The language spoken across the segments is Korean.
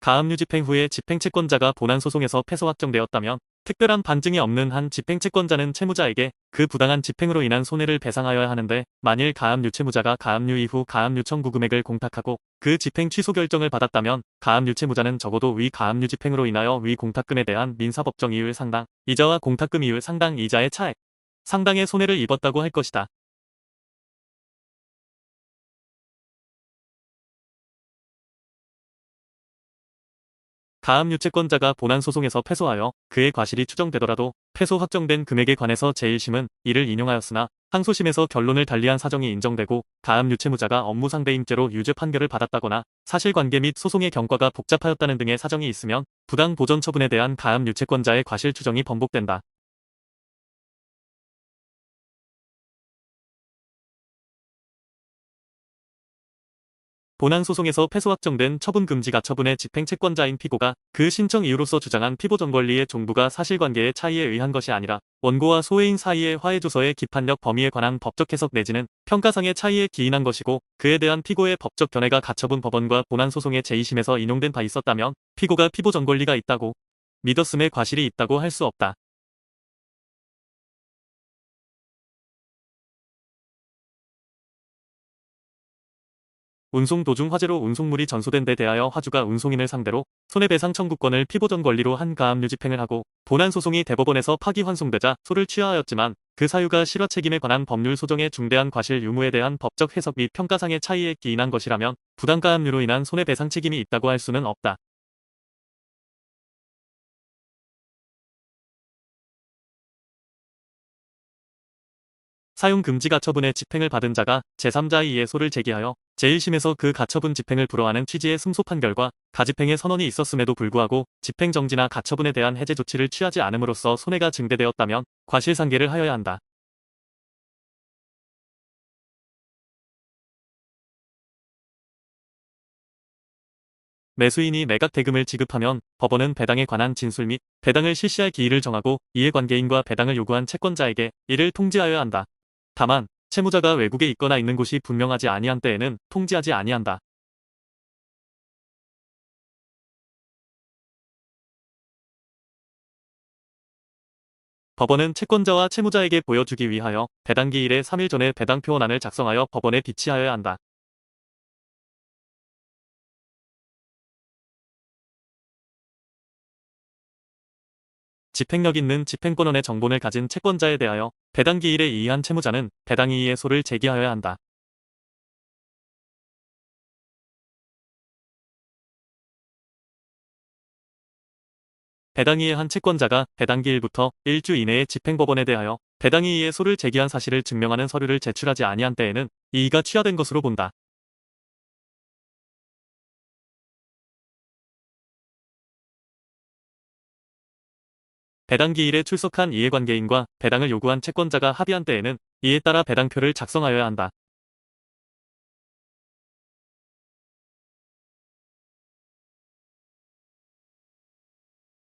가압류 집행 후에 집행채권자가 본안소송에서 패소 확정되었다면 특별한 반증이 없는 한 집행채권자는 채무자에게 그 부당한 집행으로 인한 손해를 배상하여야 하는데, 만일 가압류 채무자가 가압류 이후 가압류 청구 금액을 공탁하고 그 집행 취소 결정을 받았다면 가압류 채무자는 적어도 위 가압류 집행으로 인하여 위 공탁금에 대한 민사법정 이율 상당, 이자와 공탁금 이율 상당, 이자의 차액 상당의 손해를 입었다고 할 것이다. 가압류채권자가 본안소송에서 패소하여 그의 과실이 추정되더라도 패소 확정된 금액에 관해서 제1심은 이를 인용하였으나 항소심에서 결론을 달리한 사정이 인정되고 가압류채무자가 업무상배임죄로 유죄 판결을 받았다거나 사실관계 및 소송의 경과가 복잡하였다는 등의 사정이 있으면 부당 보전 처분에 대한 가압류채권자의 과실 추정이 번복된다. 본안소송에서 패소 확정된 처분금지 가처분의 집행채권자인 피고가 그 신청 이유로서 주장한 피보전 권리의 종부가 사실관계의 차이에 의한 것이 아니라 원고와 소해인 사이의 화해조서의 기판력 범위에 관한 법적 해석 내지는 평가상의 차이에 기인한 것이고, 그에 대한 피고의 법적 견해가 가처분 법원과 본안소송의 제2심에서 인용된 바 있었다면 피고가 피보전 권리가 있다고 믿었음에 과실이 있다고 할 수 없다. 운송 도중 화재로 운송물이 전소된 데 대하여 화주가 운송인을 상대로 손해배상 청구권을 피보전 권리로 한 가압류 집행을 하고 본안 소송이 대법원에서 파기환송되자 소를 취하하였지만 그 사유가 실화 책임에 관한 법률 소정의 중대한 과실 유무에 대한 법적 해석 및 평가상의 차이에 기인한 것이라면 부당가압류로 인한 손해배상 책임이 있다고 할 수는 없다. 사용 금지 가처분의 집행을 받은 자가 제3자에 의해 소를 제기하여 제1심에서 그 가처분 집행을 불허하는 취지의 승소 판결과 가집행의 선언이 있었음에도 불구하고 집행 정지나 가처분에 대한 해제 조치를 취하지 않음으로써 손해가 증대되었다면 과실상계를 하여야 한다. 매수인이 매각 대금을 지급하면 법원은 배당에 관한 진술 및 배당을 실시할 기일을 정하고 이해관계인과 배당을 요구한 채권자에게 이를 통지하여야 한다. 다만 채무자가 외국에 있거나 있는 곳이 분명하지 아니한 때에는 통지하지 아니한다. 법원은 채권자와 채무자에게 보여주기 위하여 배당기일의 3일 전에 배당표원안을 작성하여 법원에 비치하여야 한다. 집행력 있는 집행권원의 정본을 가진 채권자에 대하여 배당기일에 이의한 채무자는 배당이의의 소를 제기하여야 한다. 배당이의 한 채권자가 배당기일부터 1주 이내에 집행법원에 대하여 배당이의의 소를 제기한 사실을 증명하는 서류를 제출하지 아니한 때에는 이의가 취하된 것으로 본다. 배당기일에 출석한 이해관계인과 배당을 요구한 채권자가 합의한 때에는 이에 따라 배당표를 작성하여야 한다.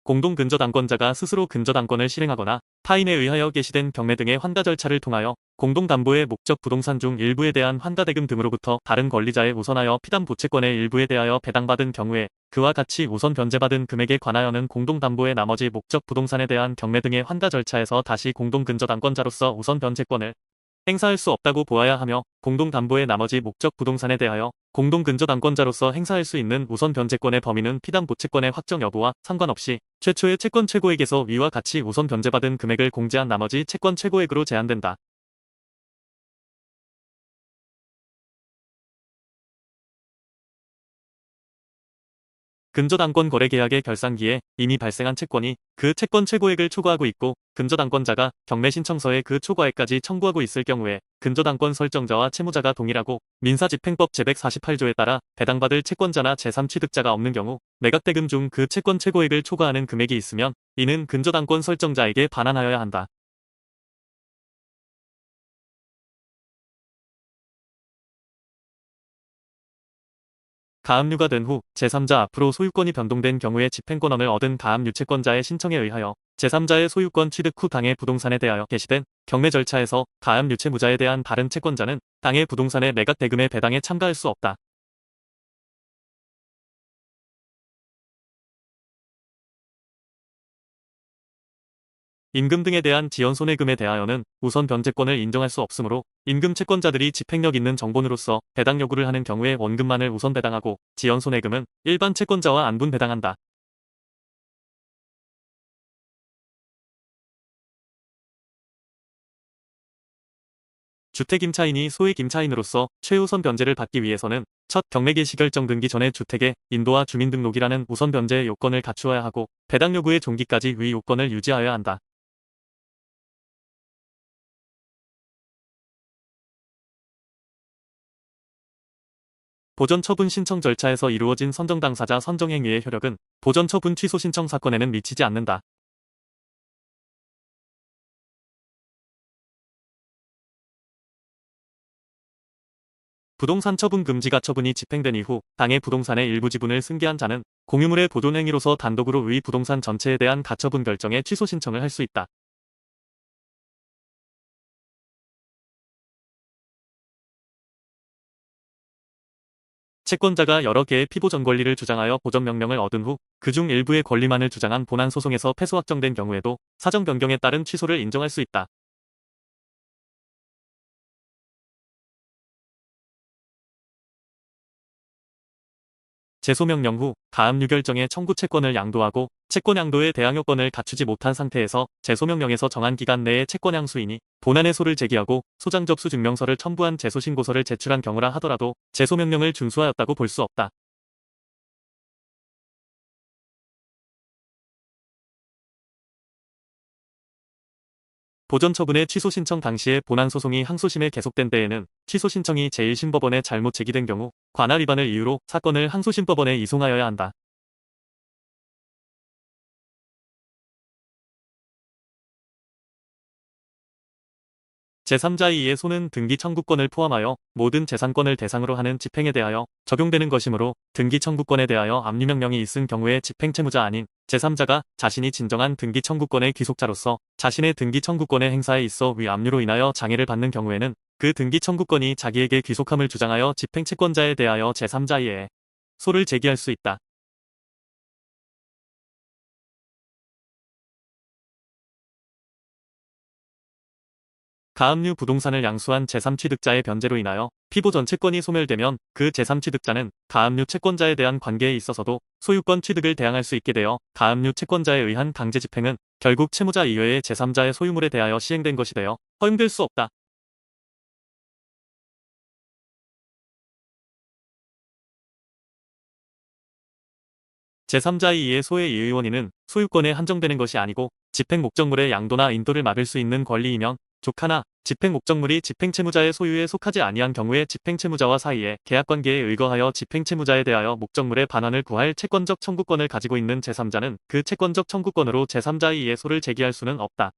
공동근저당권자가 스스로 근저당권을 실행하거나 타인에 의하여 개시된 경매 등의 환가 절차를 통하여 공동담보의 목적 부동산 중 일부에 대한 환가대금 등으로부터 다른 권리자에 우선하여 피담보채권의 일부에 대하여 배당받은 경우에 그와 같이 우선 변제받은 금액에 관하여는 공동담보의 나머지 목적 부동산에 대한 경매 등의 환가 절차에서 다시 공동근저당권자로서 우선 변제권을 행사할 수 없다고 보아야 하며, 공동담보의 나머지 목적 부동산에 대하여 공동근저당권자로서 행사할 수 있는 우선 변제권의 범위는 피담보채권의 확정 여부와 상관없이 최초의 채권 최고액에서 위와 같이 우선 변제받은 금액을 공제한 나머지 채권 최고액으로 제한된다. 근저당권 거래 계약의 결산기에 이미 발생한 채권이 그 채권 최고액을 초과하고 있고 근저당권자가 경매 신청서에 그 초과액까지 청구하고 있을 경우에 근저당권 설정자와 채무자가 동일하고 민사집행법 제148조에 따라 배당받을 채권자나 제3취득자가 없는 경우 매각대금 중 그 채권 최고액을 초과하는 금액이 있으면 이는 근저당권 설정자에게 반환하여야 한다. 가압류가 된 후 제3자 앞으로 소유권이 변동된 경우에 집행권원을 얻은 가압류 채권자의 신청에 의하여 제3자의 소유권 취득 후 당해 부동산에 대하여 개시된 경매 절차에서 가압류 채무자에 대한 다른 채권자는 당해 부동산의 매각 대금의 배당에 참가할 수 없다. 임금 등에 대한 지연손해금에 대하여는 우선 변제권을 인정할 수 없으므로 임금 채권자들이 집행력 있는 정본으로서 배당 요구를 하는 경우에 원금만을 우선 배당하고 지연손해금은 일반 채권자와 안분 배당한다. 주택임차인이 소액임차인으로서 최우선 변제를 받기 위해서는 첫 경매 개시 결정 등기 전에 주택의 인도와 주민등록이라는 우선 변제의 요건을 갖추어야 하고 배당 요구의 종기까지 위 요건을 유지하여야 한다. 보전 처분 신청 절차에서 이루어진 선정 당사자 선정 행위의 효력은 보전 처분 취소 신청 사건에는 미치지 않는다. 부동산 처분 금지 가처분이 집행된 이후 당해 부동산의 일부 지분을 승계한 자는 공유물의 보존 행위로서 단독으로 위 부동산 전체에 대한 가처분 결정의 취소 신청을 할 수 있다. 채권자가 여러 개의 피보전 권리를 주장하여 보전 명령을 얻은 후 그중 일부의 권리만을 주장한 본안 소송에서 패소 확정된 경우에도 사정 변경에 따른 취소를 인정할 수 있다. 제소명령 후 가압류 결정의 청구 채권을 양도하고 채권 양도의 대항 요건을 갖추지 못한 상태에서 제소명령에서 정한 기간 내에 채권 양수인이 본안의 소를 제기하고 소장 접수 증명서를 첨부한 제소 신고서를 제출한 경우라 하더라도 제소명령을 준수하였다고 볼 수 없다. 보전 처분의 취소 신청 당시에 본안 소송이 항소심에 계속된 때에는 취소 신청이 제1심법원에 잘못 제기된 경우 관할 위반을 이유로 사건을 항소심법원에 이송하여야 한다. 제3자의 이해 손은 등기 청구권을 포함하여 모든 재산권을 대상으로 하는 집행에 대하여 적용되는 것이므로 등기 청구권에 대하여 압류명령이 있은 경우에 집행채무자 아닌 제3자가 자신이 진정한 등기 청구권의 귀속자로서 자신의 등기 청구권의 행사에 있어 위 압류로 인하여 장애를 받는 경우에는 그 등기 청구권이 자기에게 귀속함을 주장하여 집행채권자에 대하여 제3자의 소를 제기할 수 있다. 가압류 부동산을 양수한 제3취득자의 변제로 인하여 피보 전 채권이 소멸되면 그 제3취득자는 가압류 채권자에 대한 관계에 있어서도 소유권 취득을 대항할 수 있게 되어 가압류 채권자에 의한 강제 집행은 결국 채무자 이외의 제3자의 소유물에 대하여 시행된 것이 되어 허용될 수 없다. 제3자의 이해 소의 이의 원인은 소유권에 한정되는 것이 아니고 집행 목적물의 양도나 인도를 막을 수 있는 권리이면 족하나 집행 목적물이 집행채무자의 소유에 속하지 아니한 경우에 집행채무자와 사이에 계약관계에 의거하여 집행채무자에 대하여 목적물의 반환을 구할 채권적 청구권을 가지고 있는 제3자는 그 채권적 청구권으로 제3자의 이해 소를 제기할 수는 없다.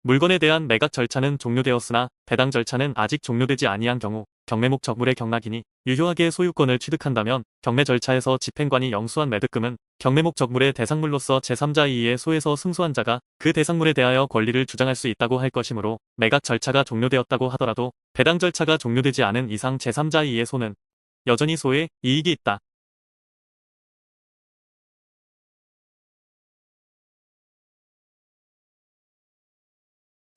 물건에 대한 매각 절차는 종료되었으나 배당 절차는 아직 종료되지 아니한 경우 경매목 적물의 경락이니 유효하게 소유권을 취득한다면 경매 절차에서 집행관이 영수한 매득금은 경매목 적물의 대상물로서 제3자 이의 소에서 승소한 자가 그 대상물에 대하여 권리를 주장할 수 있다고 할 것이므로 매각 절차가 종료되었다고 하더라도 배당 절차가 종료되지 않은 이상 제3자 이의 소는 여전히 소에 이익이 있다.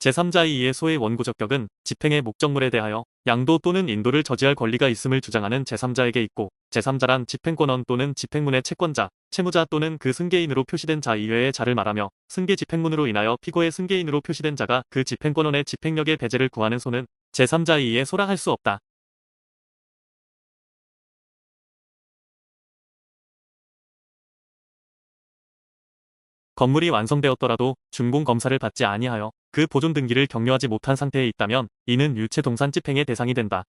제3자의 이해 소의 원고 적격은 집행의 목적물에 대하여 양도 또는 인도를 저지할 권리가 있음을 주장하는 제3자에게 있고 제3자란 집행권원 또는 집행문의 채권자, 채무자 또는 그 승계인으로 표시된 자 이외의 자를 말하며 승계 집행문으로 인하여 피고의 승계인으로 표시된 자가 그 집행권원의 집행력의 배제를 구하는 소는 제3자의 이해 소라 할 수 없다. 건물이 완성되었더라도 준공 검사를 받지 아니하여 그 보존 등기를 격려하지 못한 상태에 있다면 이는 유체동산 집행의 대상이 된다.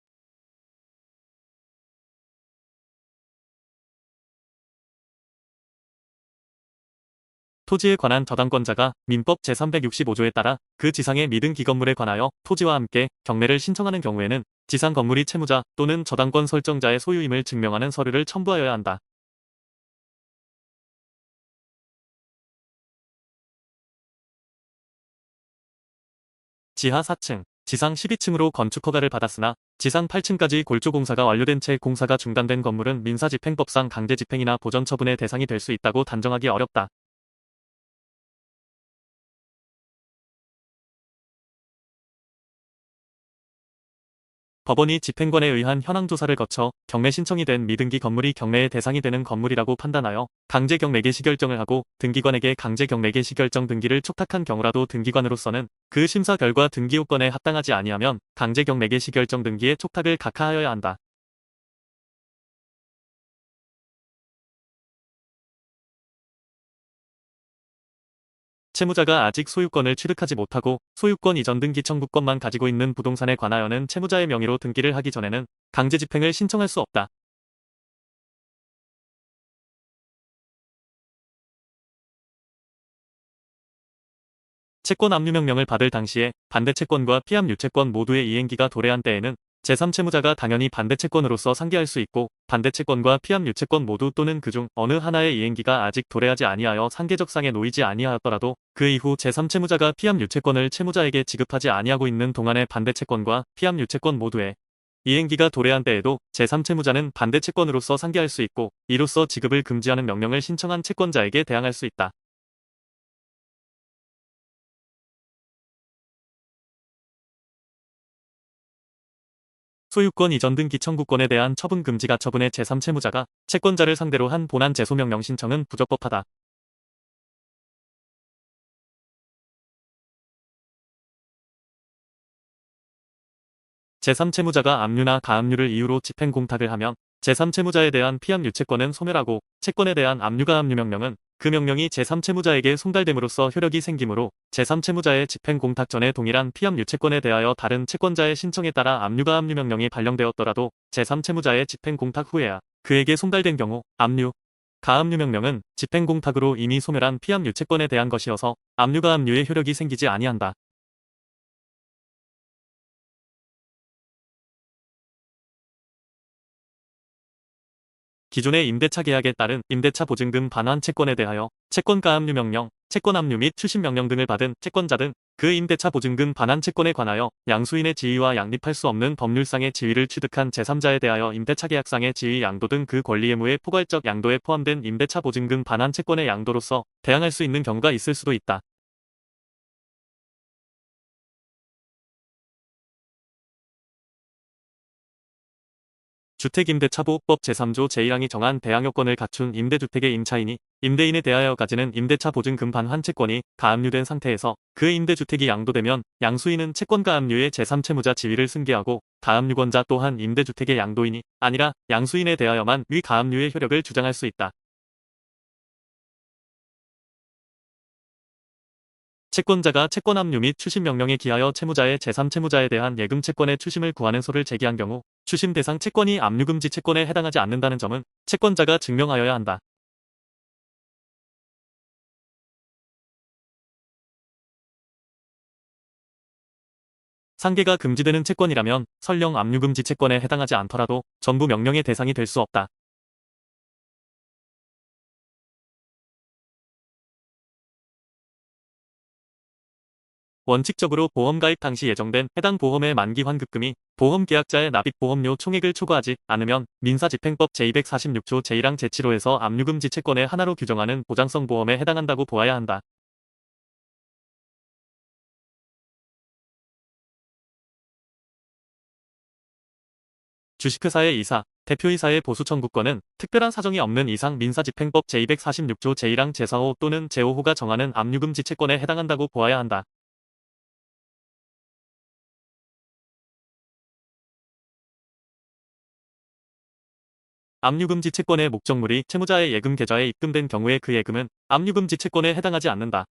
토지에 관한 저당권자가 민법 제365조에 따라 그 지상의 미등 기건물에 관하여 토지와 함께 경매를 신청하는 경우에는 지상 건물이 채무자 또는 저당권 설정자의 소유임을 증명하는 서류를 첨부하여야 한다. 지하 4층 지상 12층으로 건축 허가를 받았으나 지상 8층까지 골조 공사가 완료된 채 공사가 중단된 건물은 민사집행법상 강제집행이나 보전처분의 대상이 될 수 있다고 단정하기 어렵다. 법원이 집행관에 의한 현황조사를 거쳐 경매 신청이 된 미등기 건물이 경매의 대상이 되는 건물이라고 판단하여 강제 경매 개시 결정을 하고 등기관에게 강제 경매 개시 결정 등기를 촉탁한 경우라도 등기관으로서는 그 심사 결과 등기 요건에 합당하지 아니하면 강제 경매 개시 결정 등기의 촉탁을 각하하여야 한다. 채무자가 아직 소유권을 취득하지 못하고 소유권 이전 등기 청구권만 가지고 있는 부동산에 관하여는 채무자의 명의로 등기를 하기 전에는 강제 집행을 신청할 수 없다. 채권 압류명령을 받을 당시에 반대채권과 피압유채권 모두의 이행기가 도래한 때에는 제3채무자가 당연히 반대채권으로서 상계할 수 있고 반대채권과 피압유채권 모두 또는 그중 어느 하나의 이행기가 아직 도래하지 아니하여 상계적상에 놓이지 아니하였더라도 그 이후 제3채무자가 피압유채권을 채무자에게 지급하지 아니하고 있는 동안의 반대채권과 피압유채권 모두의 이행기가 도래한 때에도 제3채무자는 반대채권으로서 상계할 수 있고 이로써 지급을 금지하는 명령을 신청한 채권자에게 대항할 수 있다. 소유권 이전 등기 청구권에 대한 처분 금지 가처분의 제3채무자가 채권자를 상대로 한 본안 제소명령 신청은 부적법하다. 제3채무자가 압류나 가압류를 이유로 집행공탁을 하면 제3채무자에 대한 피압유채권은 소멸하고 채권에 대한 압류가압류명령은 그 명령이 제3채무자에게 송달됨으로써 효력이 생기므로 제3채무자의 집행공탁 전에 동일한 피압유채권에 대하여 다른 채권자의 신청에 따라 압류가압류명령이 발령되었더라도 제3채무자의 집행공탁 후에야 그에게 송달된 경우 압류, 가압류명령은 집행공탁으로 이미 소멸한 피압유채권에 대한 것이어서 압류가압류의 효력이 생기지 아니한다. 기존의 임대차 계약에 따른 임대차 보증금 반환 채권에 대하여 채권가압류 명령, 채권압류 및 추심 명령 등을 받은 채권자 등 그 임대차 보증금 반환 채권에 관하여 양수인의 지위와 양립할 수 없는 법률상의 지위를 취득한 제3자에 대하여 임대차 계약상의 지위 양도 등 그 권리 의무의 포괄적 양도에 포함된 임대차 보증금 반환 채권의 양도로서 대항할 수 있는 경우가 있을 수도 있다. 주택임대차보호법 제3조 제1항이 정한 대항요건을 갖춘 임대주택의 임차인이 임대인에 대하여 가지는 임대차 보증금 반환 채권이 가압류된 상태에서 그 임대주택이 양도되면 양수인은 채권가압류의 제3채무자 지위를 승계하고 가압류권자 또한 임대주택의 양도인이 아니라 양수인에 대하여만 위 가압류의 효력을 주장할 수 있다. 채권자가 채권압류 및 추심 명령에 기하여 채무자의 제3채무자에 대한 예금 채권의 추심을 구하는 소를 제기한 경우 추심 대상 채권이 압류금지 채권에 해당하지 않는다는 점은 채권자가 증명하여야 한다. 상계가 금지되는 채권이라면 설령 압류금지 채권에 해당하지 않더라도 전부 명령의 대상이 될 수 없다. 원칙적으로 보험 가입 당시 예정된 해당 보험의 만기 환급금이 보험 계약자의 납입 보험료 총액을 초과하지 않으면 민사집행법 제246조 제1항 제7호에서 압류금지 채권의 하나로 규정하는 보장성 보험에 해당한다고 보아야 한다. 주식회사의 이사, 대표이사의 보수 청구권은 특별한 사정이 없는 이상 민사집행법 제246조 제1항 제4호 또는 제5호가 정하는 압류금지 채권에 해당한다고 보아야 한다. 압류금지 채권의 목적물이 채무자의 예금 계좌에 입금된 경우에 그 예금은 압류금지 채권에 해당하지 않는다.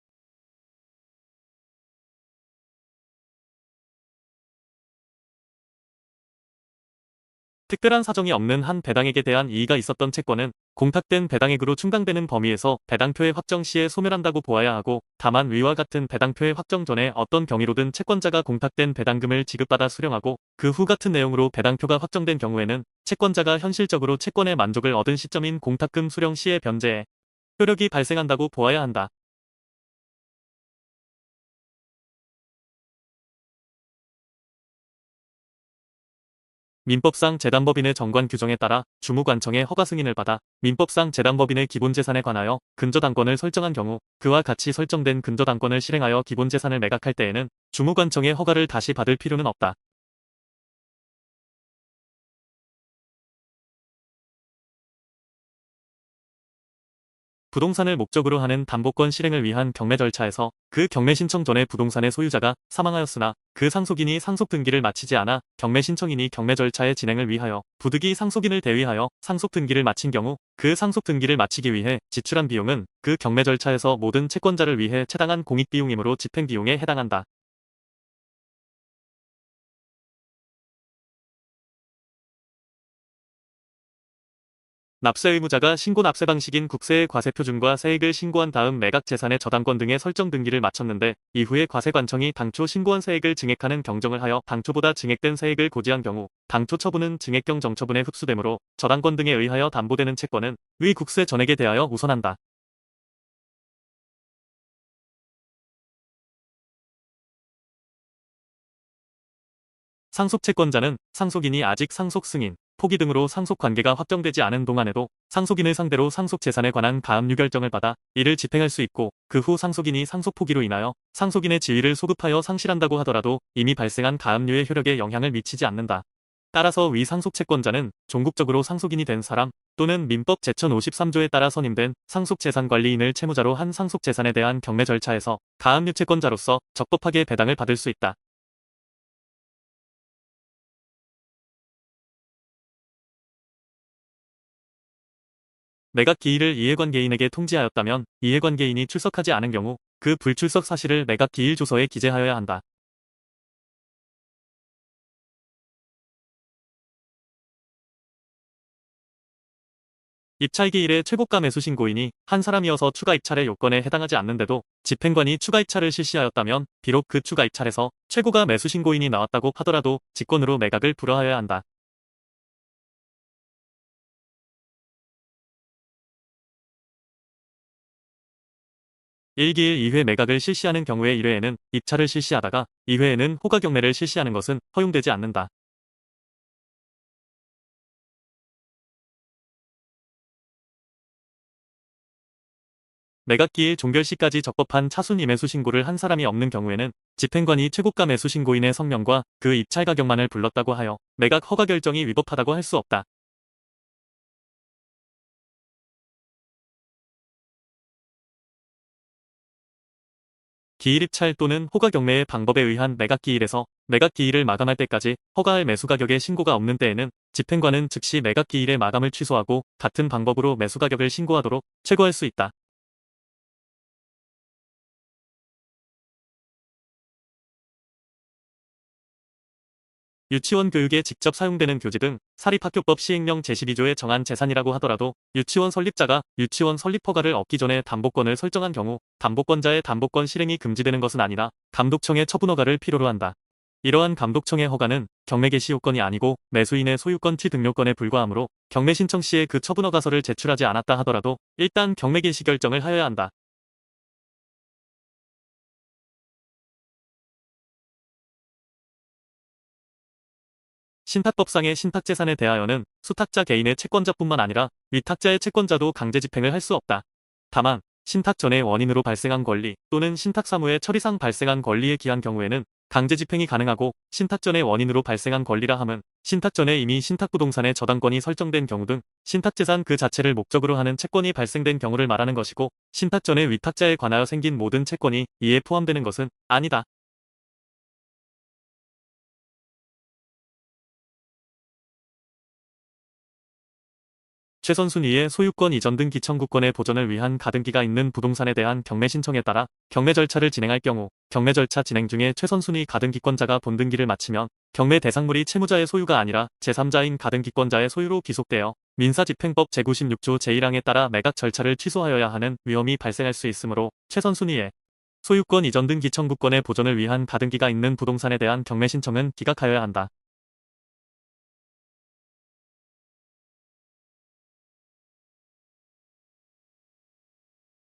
특별한 사정이 없는 한 배당액에 대한 이의가 있었던 채권은 공탁된 배당액으로 충당되는 범위에서 배당표의 확정 시에 소멸한다고 보아야 하고 다만 위와 같은 배당표의 확정 전에 어떤 경위로든 채권자가 공탁된 배당금을 지급받아 수령하고 그 후 같은 내용으로 배당표가 확정된 경우에는 채권자가 현실적으로 채권의 만족을 얻은 시점인 공탁금 수령 시의 변제에 효력이 발생한다고 보아야 한다. 민법상 재단법인의 정관 규정에 따라 주무관청의 허가 승인을 받아 민법상 재단법인의 기본재산에 관하여 근저당권을 설정한 경우 그와 같이 설정된 근저당권을 실행하여 기본재산을 매각할 때에는 주무관청의 허가를 다시 받을 필요는 없다. 부동산을 목적으로 하는 담보권 실행을 위한 경매 절차에서 그 경매 신청 전에 부동산의 소유자가 사망하였으나 그 상속인이 상속 등기를 마치지 않아 경매 신청인이 경매 절차의 진행을 위하여 부득이 상속인을 대위하여 상속 등기를 마친 경우 그 상속 등기를 마치기 위해 지출한 비용은 그 경매 절차에서 모든 채권자를 위해 채당한 공익 비용이므로 집행 비용에 해당한다. 납세 의무자가 신고 납세 방식인 국세의 과세표준과 세액을 신고한 다음 매각 재산의 저당권 등의 설정 등기를 마쳤는데 이후에 과세관청이 당초 신고한 세액을 증액하는 경정을 하여 당초보다 증액된 세액을 고지한 경우 당초 처분은 증액경 정처분에 흡수되므로 저당권 등에 의하여 담보되는 채권은 위 국세 전액에 대하여 우선한다. 상속채권자는 상속인이 아직 상속 승인, 포기 등으로 상속 관계가 확정되지 않은 동안에도 상속인을 상대로 상속 재산에 관한 가압류 결정을 받아 이를 집행할 수 있고 그 후 상속인이 상속 포기로 인하여 상속인의 지위를 소급하여 상실한다고 하더라도 이미 발생한 가압류의 효력에 영향을 미치지 않는다. 따라서 위 상속채권자는 종국적으로 상속인이 된 사람 또는 민법 제1053조에 따라 선임된 상속재산관리인을 채무자로 한 상속재산에 대한 경매 절차에서 가압류 채권자로서 적법하게 배당을 받을 수 있다. 매각 기일을 이해관계인에게 통지하였다면 이해관계인이 출석하지 않은 경우 그 불출석 사실을 매각 기일 조서에 기재하여야 한다. 입찰 기일에 최고가 매수 신고인이 한 사람이어서 추가 입찰의 요건에 해당하지 않는데도 집행관이 추가 입찰을 실시하였다면 비록 그 추가 입찰에서 최고가 매수 신고인이 나왔다고 하더라도 직권으로 매각을 불허하여야 한다. 1기일 2회 매각을 실시하는 경우의 1회에는 입찰을 실시하다가 2회에는 호가 경매를 실시하는 것은 허용되지 않는다. 매각기일 종결 시까지 적법한 차순 임매수 신고를 한 사람이 없는 경우에는 집행관이 최고가 매수 신고인의 성명과 그 입찰 가격만을 불렀다고 하여 매각 허가 결정이 위법하다고 할 수 없다. 기일 입찰 또는 호가 경매의 방법에 의한 매각기일에서 매각기일을 마감할 때까지 허가할 매수 가격의 신고가 없는 때에는 집행관은 즉시 매각기일의 마감을 취소하고 같은 방법으로 매수 가격을 신고하도록 최고할 수 있다. 유치원 교육에 직접 사용되는 교재 등 사립학교법 시행령 제12조에 정한 재산이라고 하더라도 유치원 설립자가 유치원 설립 허가를 얻기 전에 담보권을 설정한 경우 담보권자의 담보권 실행이 금지되는 것은 아니라 감독청의 처분 허가를 필요로 한다. 이러한 감독청의 허가는 경매 개시 요건이 아니고 매수인의 소유권 취등록권에 불과하므로 경매 신청 시에 그 처분 허가서를 제출하지 않았다 하더라도 일단 경매 개시 결정을 하여야 한다. 신탁법상의 신탁재산에 대하여는 수탁자 개인의 채권자뿐만 아니라 위탁자의 채권자도 강제 집행을 할 수 없다. 다만 신탁 전에 원인으로 발생한 권리 또는 신탁 사무의 처리상 발생한 권리에 기한 경우에는 강제 집행이 가능하고 신탁 전에 원인으로 발생한 권리라 함은 신탁 전에 이미 신탁부동산의 저당권이 설정된 경우 등 신탁재산 그 자체를 목적으로 하는 채권이 발생된 경우를 말하는 것이고 신탁 전에 위탁자에 관하여 생긴 모든 채권이 이에 포함되는 것은 아니다. 최선 순위의 소유권 이전 등 기청구권의 보전을 위한 가등기가 있는 부동산에 대한 경매 신청에 따라 경매 절차를 진행할 경우 경매 절차 진행 중에 최선 순위 가등기권자가 본등기를 마치면 경매 대상물이 채무자의 소유가 아니라 제3자인 가등기권자의 소유로 귀속되어 민사집행법 제96조 제1항에 따라 매각 절차를 취소하여야 하는 위험이 발생할 수 있으므로 최선 순위의 소유권 이전 등 기청구권의 보전을 위한 가등기가 있는 부동산에 대한 경매 신청은 기각하여야 한다.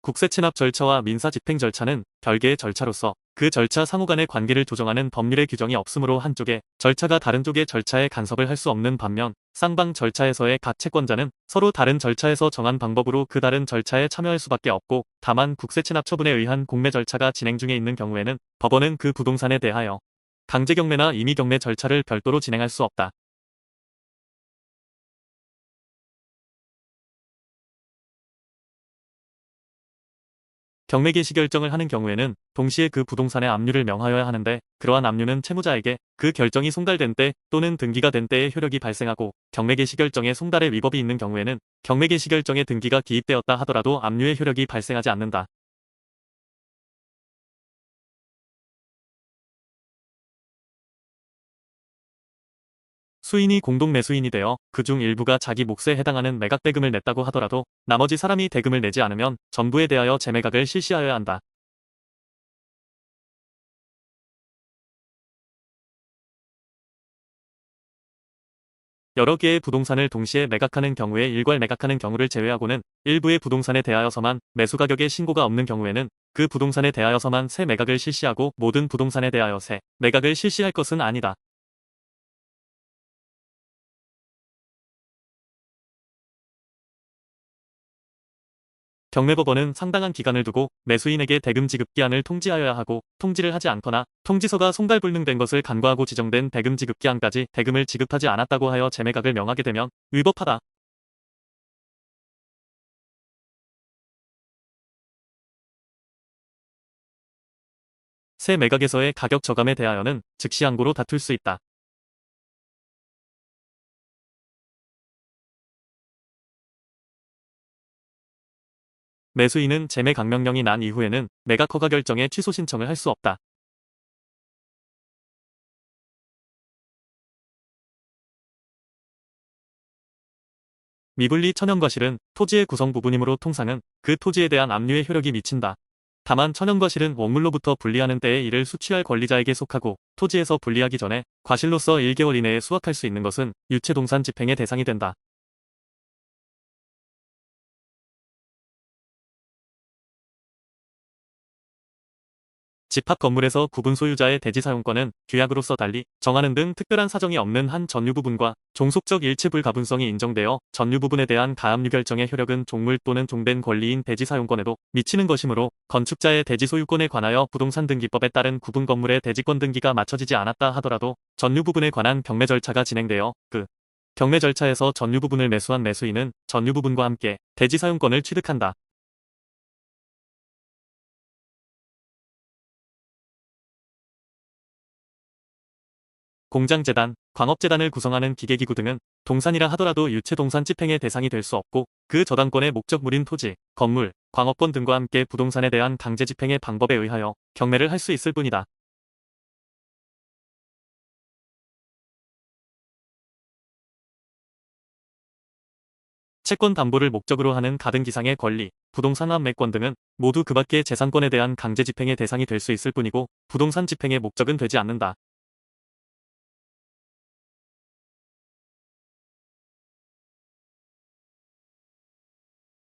국세 체납 절차와 민사 집행 절차는 별개의 절차로서 그 절차 상호 간의 관계를 조정하는 법률의 규정이 없으므로 한쪽의 절차가 다른 쪽의 절차에 간섭을 할 수 없는 반면 쌍방 절차에서의 각 채권자는 서로 다른 절차에서 정한 방법으로 그 다른 절차에 참여할 수밖에 없고, 다만 국세 체납 처분에 의한 공매 절차가 진행 중에 있는 경우에는 법원은 그 부동산에 대하여 강제 경매나 임의 경매 절차를 별도로 진행할 수 없다. 경매 개시 결정을 하는 경우에는 동시에 그 부동산의 압류를 명하여야 하는데, 그러한 압류는 채무자에게 그 결정이 송달된 때 또는 등기가 된 때에 효력이 발생하고, 경매 개시 결정의 송달에 위법이 있는 경우에는 경매 개시 결정의 등기가 기입되었다 하더라도 압류의 효력이 발생하지 않는다. 수인이 공동 매수인이 되어 그중 일부가 자기 몫에 해당하는 매각 대금을 냈다고 하더라도 나머지 사람이 대금을 내지 않으면 전부에 대하여 재매각을 실시하여야 한다. 여러 개의 부동산을 동시에 매각하는 경우에 일괄 매각하는 경우를 제외하고는 일부의 부동산에 대하여서만 매수 가격의 신고가 없는 경우에는 그 부동산에 대하여서만 새 매각을 실시하고, 모든 부동산에 대하여 새 매각을 실시할 것은 아니다. 경매법원은 상당한 기간을 두고 매수인에게 대금 지급 기한을 통지하여야 하고, 통지를 하지 않거나 통지서가 송달 불능된 것을 간과하고 지정된 대금 지급 기한까지 대금을 지급하지 않았다고 하여 재매각을 명하게 되면 위법하다. 새 매각에서의 가격 저감에 대하여는 즉시 항고로 다툴 수 있다. 매수인은 재매 강명령이 난 이후에는 매각 허가 결정의 취소 신청을 할 수 없다. 미분리 천연과실은 토지의 구성 부분이므로 통상은 그 토지에 대한 압류의 효력이 미친다. 다만 천연과실은 원물로부터 분리하는 때에 이를 수취할 권리자에게 속하고, 토지에서 분리하기 전에 과실로서 1개월 이내에 수확할 수 있는 것은 유체동산 집행의 대상이 된다. 집합 건물에서 구분 소유자의 대지 사용권은 규약으로서 달리 정하는 등 특별한 사정이 없는 한 전유 부분과 종속적 일체 불가분성이 인정되어 전유 부분에 대한 가압류 결정의 효력은 종물 또는 종된 권리인 대지 사용권에도 미치는 것이므로, 건축자의 대지 소유권에 관하여 부동산 등기법에 따른 구분 건물의 대지권 등기가 마쳐지지 않았다 하더라도 전유 부분에 관한 경매 절차가 진행되어 그 경매 절차에서 전유 부분을 매수한 매수인은 전유 부분과 함께 대지 사용권을 취득한다. 공장재단, 광업재단을 구성하는 기계기구 등은 동산이라 하더라도 유체동산 집행의 대상이 될 수 없고, 그 저당권의 목적물인 토지, 건물, 광업권 등과 함께 부동산에 대한 강제 집행의 방법에 의하여 경매를 할 수 있을 뿐이다. 채권 담보를 목적으로 하는 가등기상의 권리, 부동산 환매권 등은 모두 그 밖의 재산권에 대한 강제 집행의 대상이 될 수 있을 뿐이고, 부동산 집행의 목적은 되지 않는다.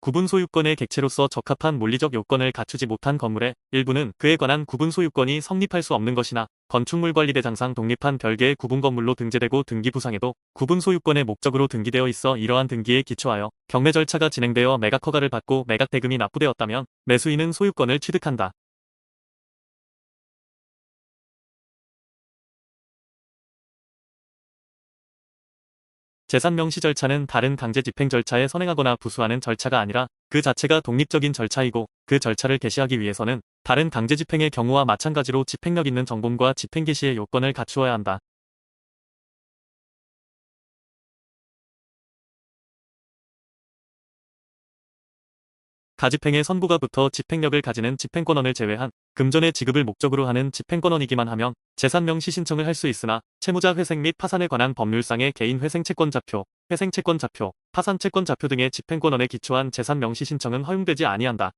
구분 소유권의 객체로서 적합한 물리적 요건을 갖추지 못한 건물의 일부는 그에 관한 구분 소유권이 성립할 수 없는 것이나, 건축물관리대장상 독립한 별개의 구분 건물로 등재되고 등기 부상에도 구분 소유권의 목적으로 등기되어 있어 이러한 등기에 기초하여 경매 절차가 진행되어 매각 허가를 받고 매각 대금이 납부되었다면 매수인은 소유권을 취득한다. 재산 명시 절차는 다른 강제 집행 절차에 선행하거나 부수하는 절차가 아니라 그 자체가 독립적인 절차이고, 그 절차를 개시하기 위해서는 다른 강제 집행의 경우와 마찬가지로 집행력 있는 정범과 집행 개시의 요건을 갖추어야 한다. 가집행의 선부가부터 집행력을 가지는 집행권원을 제외한 금전의 지급을 목적으로 하는 집행권원이기만 하면 재산 명시 신청을 할 수 있으나, 채무자 회생 및 파산에 관한 법률상의 개인 회생채권자표, 회생채권자표, 파산채권자표 등의 집행권원에 기초한 재산 명시 신청은 허용되지 아니한다.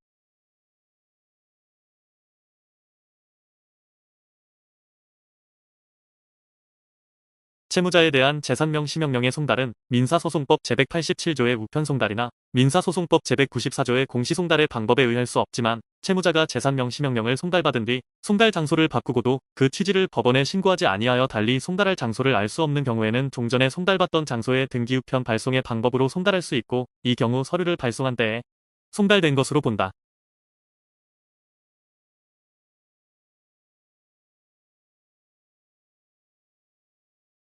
채무자에 대한 재산명시명령의 송달은 민사소송법 제187조의 우편송달이나 민사소송법 제194조의 공시송달의 방법에 의할 수 없지만 채무자가 재산명시명령을 송달받은 뒤 송달 장소를 바꾸고도 그 취지를 법원에 신고하지 아니하여 달리 송달할 장소를 알 수 없는 경우에는 종전에 송달받던 장소에 등기우편 발송의 방법으로 송달할 수 있고 이 경우 서류를 발송한 때에 송달된 것으로 본다.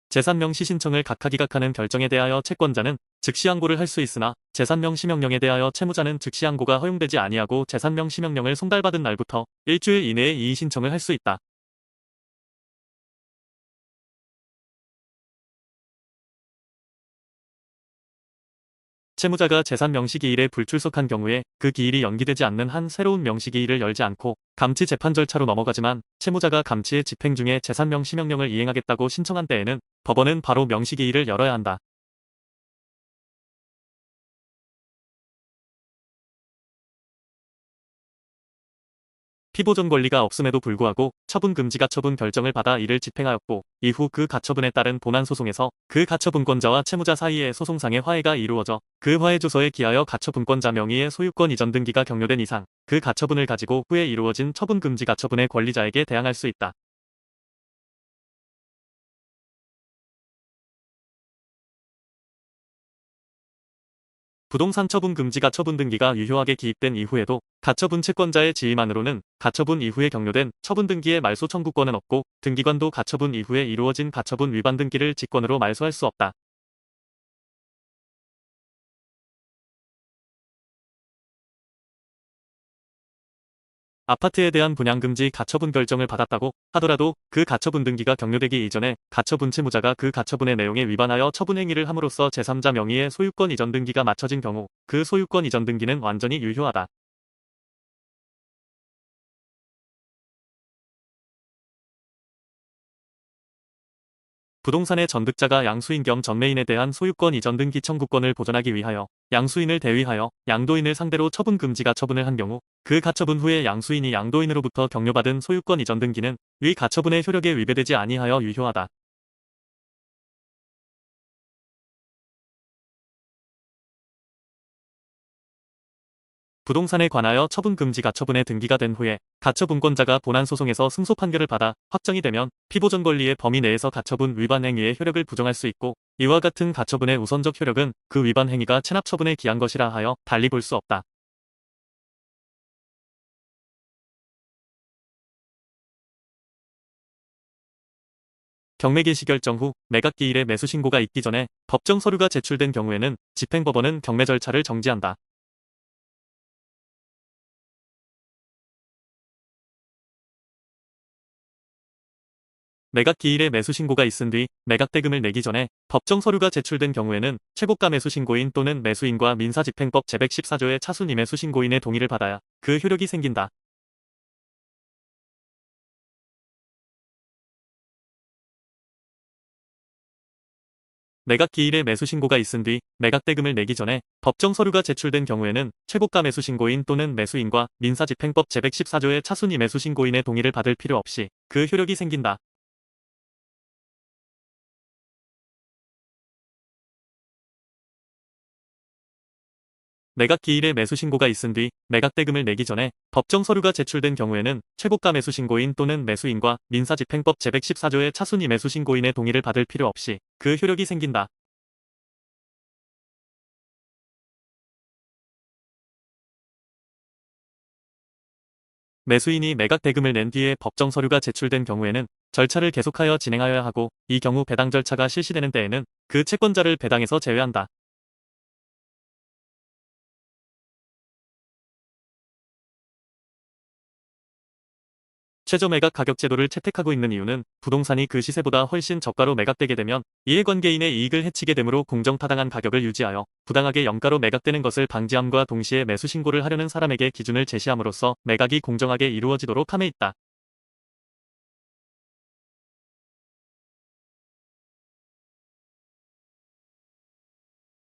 재산명시 신청을 각하기각하는 결정에 대하여 채권자는 즉시 항고를 할 수 있으나 재산명시명령에 대하여 채무자는 즉시 항고가 허용되지 아니하고 재산명시명령을 송달받은 날부터 일주일 이내에 이의 신청을 할 수 있다. 채무자가 재산 명시기일에 불출석한 경우에 그 기일이 연기되지 않는 한 새로운 명시기일을 열지 않고 감치 재판 절차로 넘어가지만 채무자가 감치의 집행 중에 재산 명시명령을 이행하겠다고 신청한 때에는 법원은 바로 명시기일을 열어야 한다. 피보존 권리가 없음에도 불구하고 처분 금지 가처분 결정을 받아 이를 집행하였고 이후 그 가처분에 따른 본안 소송에서 그 가처분권자와 채무자 사이에 소송상의 화해가 이루어져 그 화해 조서에 기하여 가처분권자 명의의 소유권 이전 등기가 격려된 이상 그 가처분을 가지고 후에 이루어진 처분 금지 가처분의 권리자에게 대항할 수 있다. 부동산 처분 금지가 처분 등기가 유효하게 기입된 이후에도 가처분 채권자의 지위만으로는 가처분 이후에 격려된 처분 등기의 말소 청구권은 없고 등기관도 가처분 이후에 이루어진 가처분 위반 등기를 직권으로 말소할 수 없다. 아파트에 대한 분양금지 가처분 결정을 받았다고 하더라도 그 가처분 등기가 격려되기 이전에 가처분 채무자가 그 가처분의 내용에 위반하여 처분행위를 함으로써 제3자 명의의 소유권 이전 등기가 맞춰진 경우 그 소유권 이전 등기는 완전히 유효하다. 부동산의 전득자가 양수인 겸 전매인에 대한 소유권 이전 등기 청구권을 보존하기 위하여 양수인을 대위하여 양도인을 상대로 처분 금지가 처분을 한 경우 그 가처분 후에 양수인이 양도인으로부터 격려받은 소유권 이전 등기는 위 가처분의 효력에 위배되지 아니하여 유효하다. 부동산에 관하여 처분 금지 가처분의 등기가 된 후에 가처분권자가 본안 소송에서 승소 판결을 받아 확정이 되면 피보전 권리의 범위 내에서 가처분 위반 행위의 효력을 부정할 수 있고 이와 같은 가처분의 우선적 효력은 그 위반 행위가 체납 처분에 기한 것이라 하여 달리 볼 수 없다. 경매 개시 결정 후 매각 기일에 매수 신고가 있기 전에 법정 서류가 제출된 경우에는 집행법원은 경매 절차를 정지한다. 매각 기일에 매수 신고가 있은 뒤 매각 대금을 내기 전에 법정 서류가 제출된 경우에는 최고가 매수 신고인 또는 매수인과 민사집행법 제114조의 차순위 매수 신고인의 동의를 받아야 그 효력이 생긴다. 매각 기일에 매수 신고가 있은 뒤 매각 대금을 내기 전에 법정 서류가 제출된 경우에는 최고가 매수 신고인 또는 매수인과 민사집행법 제114조의 차순위 매수 신고인의 동의를 받을 필요 없이 그 효력이 생긴다. 매각 기일에 매수 신고가 있은 뒤 매각 대금을 내기 전에 법정 서류가 제출된 경우에는 최고가 매수 신고인 또는 매수인과 민사집행법 제114조의 차순위 매수 신고인의 동의를 받을 필요 없이 그 효력이 생긴다. 매수인이 매각 대금을 낸 뒤에 법정 서류가 제출된 경우에는 절차를 계속하여 진행하여야 하고 이 경우 배당 절차가 실시되는 때에는 그 채권자를 배당에서 제외한다. 최저 매각 가격 제도를 채택하고 있는 이유는 부동산이 그 시세보다 훨씬 저가로 매각되게 되면 이해관계인의 이익을 해치게 되므로 공정타당한 가격을 유지하여 부당하게 영가로 매각되는 것을 방지함과 동시에 매수 신고를 하려는 사람에게 기준을 제시함으로써 매각이 공정하게 이루어지도록 함에 있다.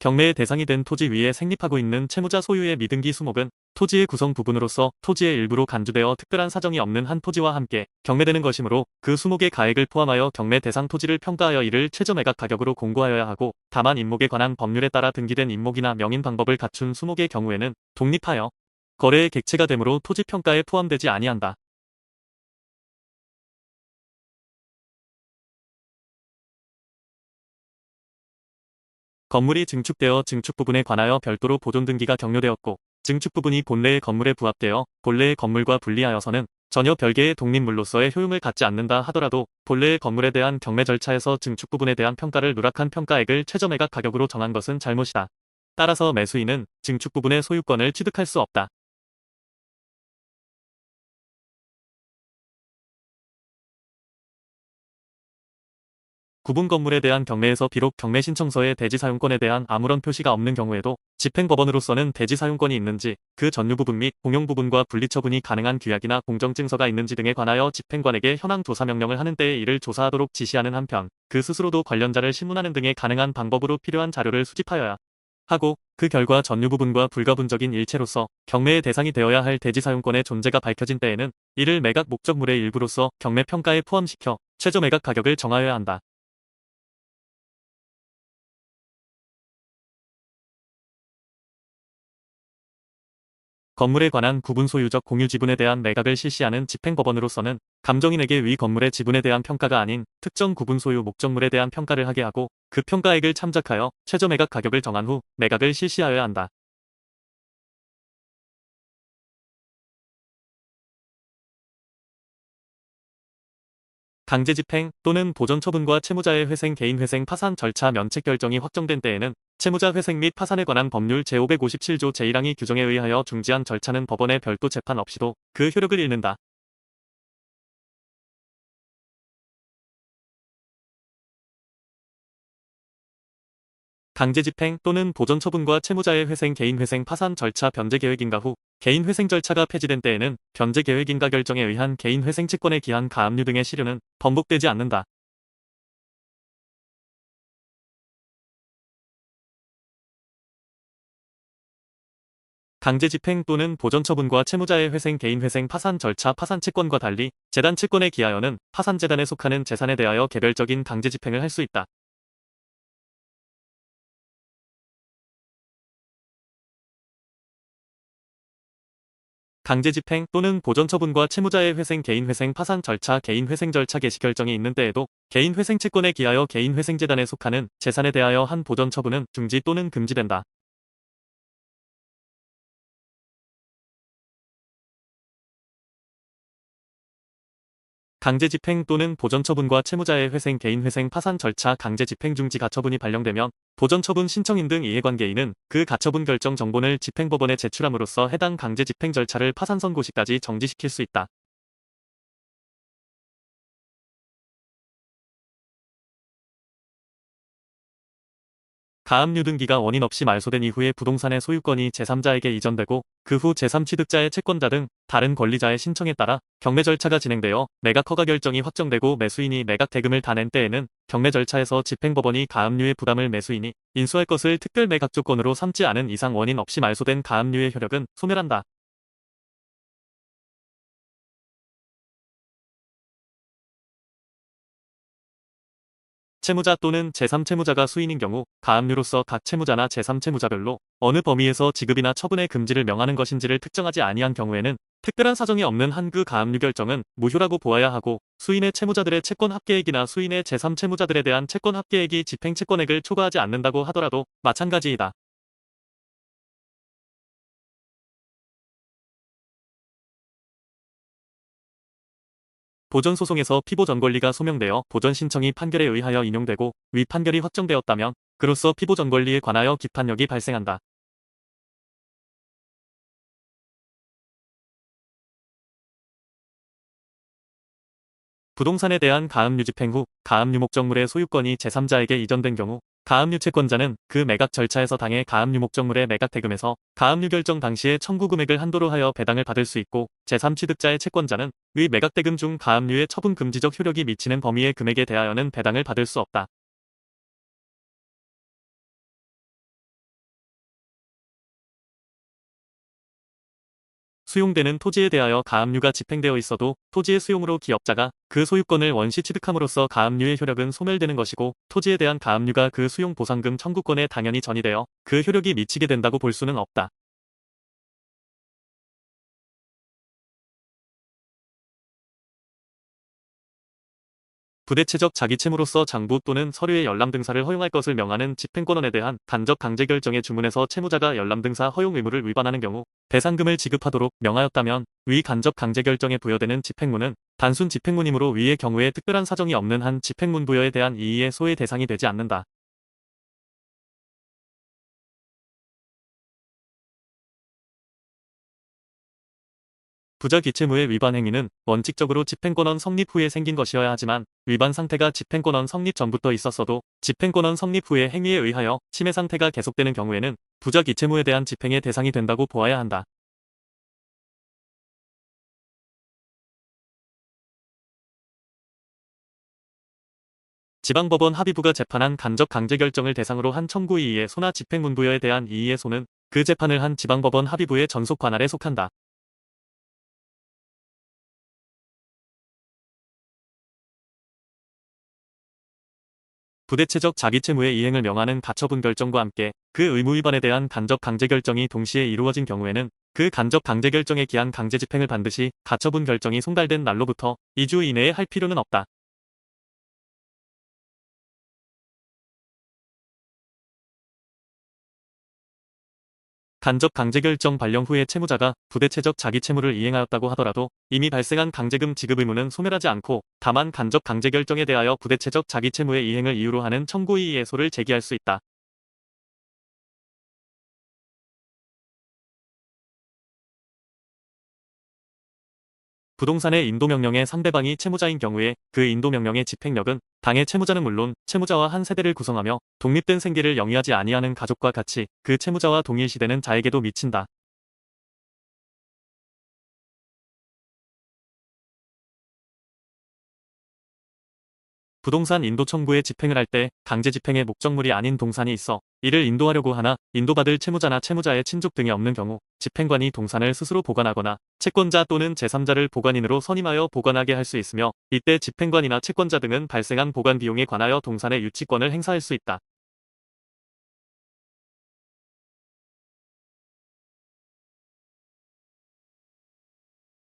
경매의 대상이 된 토지 위에 생립하고 있는 채무자 소유의 미등기 수목은 토지의 구성 부분으로서 토지의 일부로 간주되어 특별한 사정이 없는 한 토지와 함께 경매되는 것이므로 그 수목의 가액을 포함하여 경매 대상 토지를 평가하여 이를 최저 매각 가격으로 공고하여야 하고, 다만 임목에 관한 법률에 따라 등기된 임목이나 명인 방법을 갖춘 수목의 경우에는 독립하여 거래의 객체가 되므로 토지 평가에 포함되지 아니한다. 건물이 증축되어 증축 부분에 관하여 별도로 보존 등기가 격려되었고, 증축 부분이 본래의 건물에 부합되어 본래의 건물과 분리하여서는 전혀 별개의 독립물로서의 효용을 갖지 않는다 하더라도 본래의 건물에 대한 경매 절차에서 증축 부분에 대한 평가를 누락한 평가액을 최저 매각 가격으로 정한 것은 잘못이다. 따라서 매수인은 증축 부분의 소유권을 취득할 수 없다. 구분 건물에 대한 경매에서 비록 경매 신청서에 대지 사용권에 대한 아무런 표시가 없는 경우에도 집행법원으로서는 대지 사용권이 있는지, 그 전유 부분 및 공용 부분과 분리 처분이 가능한 규약이나 공정증서가 있는지 등에 관하여 집행관에게 현황 조사 명령을 하는 때에 이를 조사하도록 지시하는 한편, 그 스스로도 관련자를 신문하는 등의 가능한 방법으로 필요한 자료를 수집하여야 하고, 그 결과 전유 부분과 불가분적인 일체로서 경매의 대상이 되어야 할 대지 사용권의 존재가 밝혀진 때에는 이를 매각 목적물의 일부로서 경매 평가에 포함시켜 최저 매각 가격을 정하여야 한다. 건물에 관한 구분 소유적 공유 지분에 대한 매각을 실시하는 집행법원으로서는 감정인에게 위 건물의 지분에 대한 평가가 아닌 특정 구분 소유 목적물에 대한 평가를 하게 하고, 그 평가액을 참작하여 최저 매각 가격을 정한 후 매각을 실시하여야 한다. 강제 집행 또는 보전 처분과 채무자의 회생 개인 회생 파산 절차 면책 결정이 확정된 때에는 채무자 회생 및 파산에 관한 법률 제557조 제1항의 규정에 의하여 중지한 절차는 법원의 별도 재판 없이도 그 효력을 잃는다. 강제 집행 또는 보전 처분과 채무자의 회생 개인 회생 파산 절차 변제 계획인가 후 개인 회생 절차가 폐지된 때에는 변제 계획인가 결정에 의한 개인 회생 채권의 기한 가압류 등의 시효는 번복되지 않는다. 강제 집행 또는 보전 처분과 채무자의 회생 개인 회생 파산 절차 파산 채권과 달리 재단 채권에 기하여는 파산 재단에 속하는 재산에 대하여 개별적인 강제 집행을 할 수 있다. 강제 집행 또는 보전 처분과 채무자의 회생 개인 회생 파산 절차 개인 회생 절차 개시 결정이 있는 때에도 개인 회생 채권에 기하여 개인 회생 재단에 속하는 재산에 대하여 한 보전 처분은 중지 또는 금지된다. 강제 집행 또는 보전 처분과 채무자의 회생 개인 회생 파산 절차 강제 집행 중지 가처분이 발령되면 보전 처분 신청인 등 이해관계인은 그 가처분 결정 정본을 집행법원에 제출함으로써 해당 강제 집행 절차를 파산 선고 시까지 정지시킬 수 있다. 가압류 등기가 원인 없이 말소된 이후에 부동산의 소유권이 제3자에게 이전되고 그 후 제3취득자의 채권자 등 다른 권리자의 신청에 따라 경매 절차가 진행되어 매각 허가 결정이 확정되고 매수인이 매각 대금을 다 낸 때에는 경매 절차에서 집행법원이 가압류의 부담을 매수인이 인수할 것을 특별 매각 조건으로 삼지 않은 이상 원인 없이 말소된 가압류의 효력은 소멸한다. 채무자 또는 제3채무자가 수인인 경우 가압류로서 각 채무자나 제3채무자별로 어느 범위에서 지급이나 처분의 금지를 명하는 것인지를 특정하지 아니한 경우에는 특별한 사정이 없는 한그 가압류 결정은 무효라고 보아야 하고, 수인의 채무자들의 채권 합계액이나 수인의 제3채무자들에 대한 채권 합계액이 집행 채권액을 초과하지 않는다고 하더라도 마찬가지이다. 보전 소송에서 피보 전 권리가 소명되어 보전 신청이 판결에 의하여 인용되고 위 판결이 확정되었다면 그로써 피보 전 권리에 관하여 기판력이 발생한다. 부동산에 대한 가압류 집행 후 가압류 목적물의 소유권이 제3자에게 이전된 경우 가압류 채권자는 그 매각 절차에서 당해 가압류 목적물의 매각 대금에서 가압류 결정 당시의 청구 금액을 한도로 하여 배당을 받을 수 있고, 제3취득자의 채권자는 위 매각 대금 중 가압류의 처분 금지적 효력이 미치는 범위의 금액에 대하여는 배당을 받을 수 없다. 수용되는 토지에 대하여 가압류가 집행되어 있어도 토지의 수용으로 기업자가 그 소유권을 원시 취득함으로써 가압류의 효력은 소멸되는 것이고, 토지에 대한 가압류가 그 수용 보상금 청구권에 당연히 전이되어 그 효력이 미치게 된다고 볼 수는 없다. 부대체적 자기채무로서 장부 또는 서류의 열람등사를 허용할 것을 명하는 집행권원에 대한 간접 강제결정의 주문에서 채무자가 열람등사 허용 의무를 위반하는 경우 배상금을 지급하도록 명하였다면, 위 간접 강제결정에 부여되는 집행문은 단순 집행문이므로 위의 경우에 특별한 사정이 없는 한 집행문 부여에 대한 이의의 소의 대상이 되지 않는다. 부적이체무의 위반 행위는 원칙적으로 집행권원 성립 후에 생긴 것이어야 하지만, 위반 상태가 집행권원 성립 전부터 있었어도 집행권원 성립 후의 행위에 의하여 침해 상태가 계속되는 경우에는 부적이체무에 대한 집행의 대상이 된다고 보아야 한다. 지방법원 합의부가 재판한 간접 강제결정을 대상으로 한 청구 이의의 소나 집행문부여에 대한 이의의 소는 그 재판을 한 지방법원 합의부의 전속 관할에 속한다. 부대체적 자기채무의 이행을 명하는 가처분 결정과 함께 그 의무 위반에 대한 간접 강제 결정이 동시에 이루어진 경우에는 그 간접 강제 결정에 기한 강제 집행을 반드시 가처분 결정이 송달된 날로부터 2주 이내에 할 필요는 없다. 간접 강제결정 발령 후에 채무자가 부대체적 자기채무를 이행하였다고 하더라도 이미 발생한 강제금 지급 의무는 소멸하지 않고, 다만 간접 강제결정에 대하여 부대체적 자기채무의 이행을 이유로 하는 청구이의 소를 제기할 수 있다. 부동산의 인도명령의 상대방이 채무자인 경우에 그 인도명령의 집행력은 당해 채무자는 물론 채무자와 한 세대를 구성하며 독립된 생계를 영위하지 아니하는 가족과 같이 그 채무자와 동일시되는 자에게도 미친다. 부동산 인도 청구의 집행을 할 때 강제 집행의 목적물이 아닌 동산이 있어 이를 인도하려고 하나 인도받을 채무자나 채무자의 친족 등이 없는 경우 집행관이 동산을 스스로 보관하거나 채권자 또는 제3자를 보관인으로 선임하여 보관하게 할 수 있으며, 이때 집행관이나 채권자 등은 발생한 보관 비용에 관하여 동산의 유치권을 행사할 수 있다.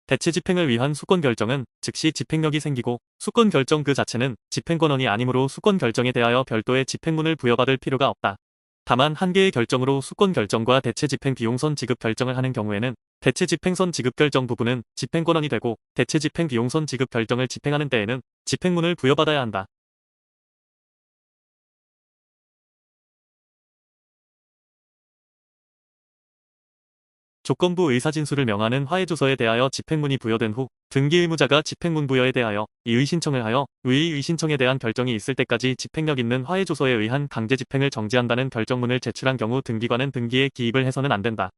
대체 집행을 위한 수권 결정은 즉시 집행력이 생기고, 수권 결정 그 자체는 집행권원이 아니므로 수권 결정에 대하여 별도의 집행문을 부여받을 필요가 없다. 다만 한 개의 결정으로 수권 결정과 대체 집행 비용선 지급 결정을 하는 경우에는 대체 집행선 지급 결정 부분은 집행권원이 되고, 대체 집행 비용선 지급 결정을 집행하는 때에는 집행문을 부여받아야 한다. 조건부 의사진술을 명하는 화해조서에 대하여 집행문이 부여된 후 등기 의무자가 집행문 부여에 대하여 이의 신청을 하여 의의 의신청에 대한 결정이 있을 때까지 집행력 있는 화해조서에 의한 강제 집행을 정지한다는 결정문을 제출한 경우 등기관은 등기에 기입을 해서는 안 된다.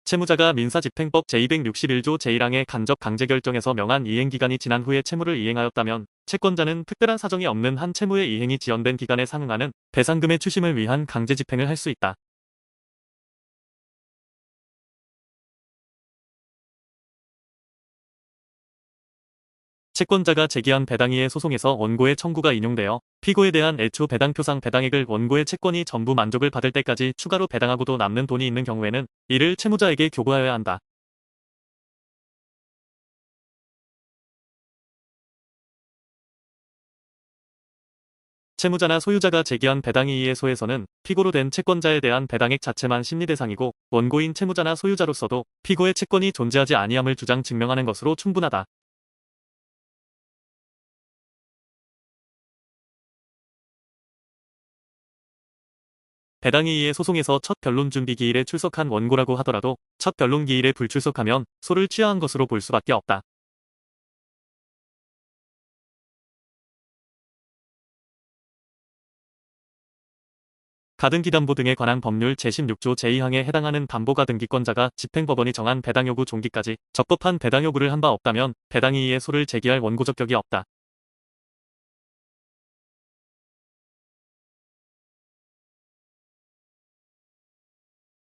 채무자가 민사집행법 제261조 제1항의 간접 강제결정에서 명한 이행기간이 지난 후에 채무를 이행하였다면 채권자는 특별한 사정이 없는 한 채무의 이행이 지연된 기간에 상응하는 배상금의 추심을 위한 강제집행을 할 수 있다. 채권자가 제기한 배당이의 소송에서 원고의 청구가 인용되어 피고에 대한 애초 배당표상 배당액을 원고의 채권이 전부 만족을 받을 때까지 추가로 배당하고도 남는 돈이 있는 경우에는 이를 채무자에게 교부하여야 한다. 채무자나 소유자가 제기한 배당이의의 소에서는 피고로 된 채권자에 대한 배당액 자체만 심리 대상이고, 원고인 채무자나 소유자로서도 피고의 채권이 존재하지 아니함을 주장 증명하는 것으로 충분하다. 배당이의의 소송에서 첫 변론 준비 기일에 출석한 원고라고 하더라도 첫 변론 기일에 불출석하면 소를 취하한 것으로 볼 수밖에 없다. 가등기담보 등에 관한 법률 제16조 제2항에 해당하는 담보가 등기권자가 집행법원이 정한 배당 요구 종기까지 적법한 배당 요구를 한 바 없다면 배당이의의 소를 제기할 원고 적격이 없다.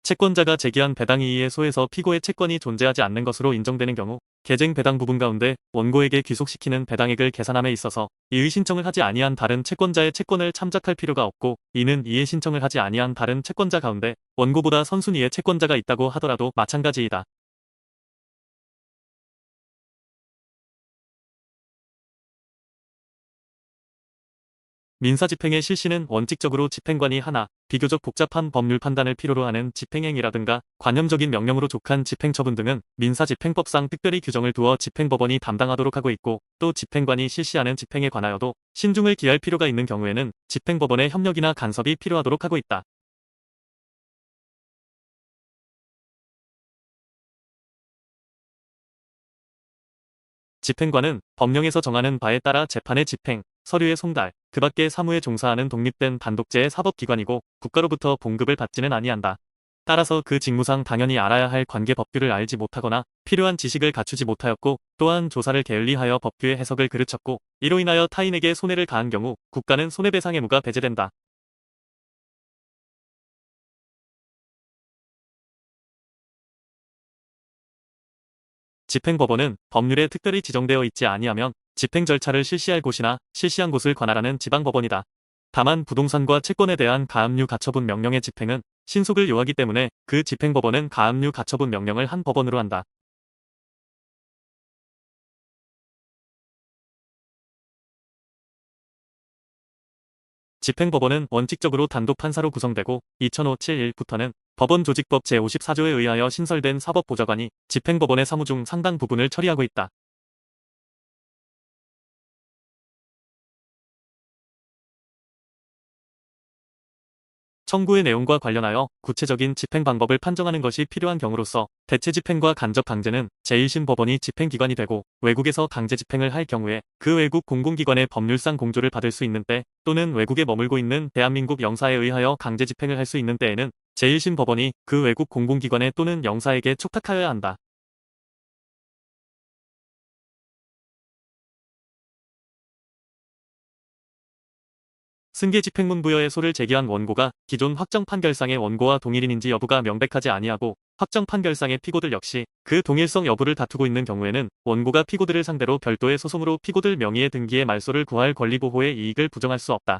채권자가 제기한 배당 이의에 소해서 피고의 채권이 존재하지 않는 것으로 인정되는 경우 계쟁 배당 부분 가운데 원고에게 귀속시키는 배당액을 계산함에 있어서 이의 신청을 하지 아니한 다른 채권자의 채권을 참작할 필요가 없고, 이는 이의 신청을 하지 아니한 다른 채권자 가운데 원고보다 선순위의 채권자가 있다고 하더라도 마찬가지이다. 민사집행의 실시는 원칙적으로 집행관이 하나 비교적 복잡한 법률 판단을 필요로 하는 집행행위라든가 관념적인 명령으로 족한 집행처분 등은 민사집행법상 특별히 규정을 두어 집행법원이 담당하도록 하고 있고, 또 집행관이 실시하는 집행에 관하여도 신중을 기할 필요가 있는 경우에는 집행법원의 협력이나 간섭이 필요하도록 하고 있다. 집행관은 법령에서 정하는 바에 따라 재판의 집행, 서류의 송달, 그 밖의 사무에 종사하는 독립된 단독제의 사법기관이고 국가로부터 봉급을 받지는 아니한다. 따라서 그 직무상 당연히 알아야 할 관계 법규를 알지 못하거나 필요한 지식을 갖추지 못하였고, 또한 조사를 게을리하여 법규의 해석을 그르쳤고 이로 인하여 타인에게 손해를 가한 경우 국가는 손해배상 의무가 배제된다. 집행법원은 법률에 특별히 지정되어 있지 아니하면 집행 절차를 실시할 곳이나 실시한 곳을 관할하는 지방법원이다. 다만 부동산과 채권에 대한 가압류 가처분 명령의 집행은 신속을 요하기 때문에 그 집행법원은 가압류 가처분 명령을 한 법원으로 한다. 집행법원은 원칙적으로 단독 판사로 구성되고 2005-71부터는 법원 조직법 제54조에 의하여 신설된 사법보좌관이 집행법원의 사무 중 상당 부분을 처리하고 있다. 청구의 내용과 관련하여 구체적인 집행 방법을 판정하는 것이 필요한 경우로서 대체 집행과 간접 강제는 제1심 법원이 집행기관이 되고, 외국에서 강제 집행을 할 경우에 그 외국 공공기관의 법률상 공조를 받을 수 있는 때, 또는 외국에 머물고 있는 대한민국 영사에 의하여 강제 집행을 할 수 있는 때에는 제1심 법원이 그 외국 공공기관에 또는 영사에게 촉탁하여야 한다. 승계 집행문 부여의 소를 제기한 원고가 기존 확정 판결상의 원고와 동일인인지 여부가 명백하지 아니하고 확정 판결상의 피고들 역시 그 동일성 여부를 다투고 있는 경우에는 원고가 피고들을 상대로 별도의 소송으로 피고들 명의의 등기의 말소를 구할 권리 보호의 이익을 부정할 수 없다.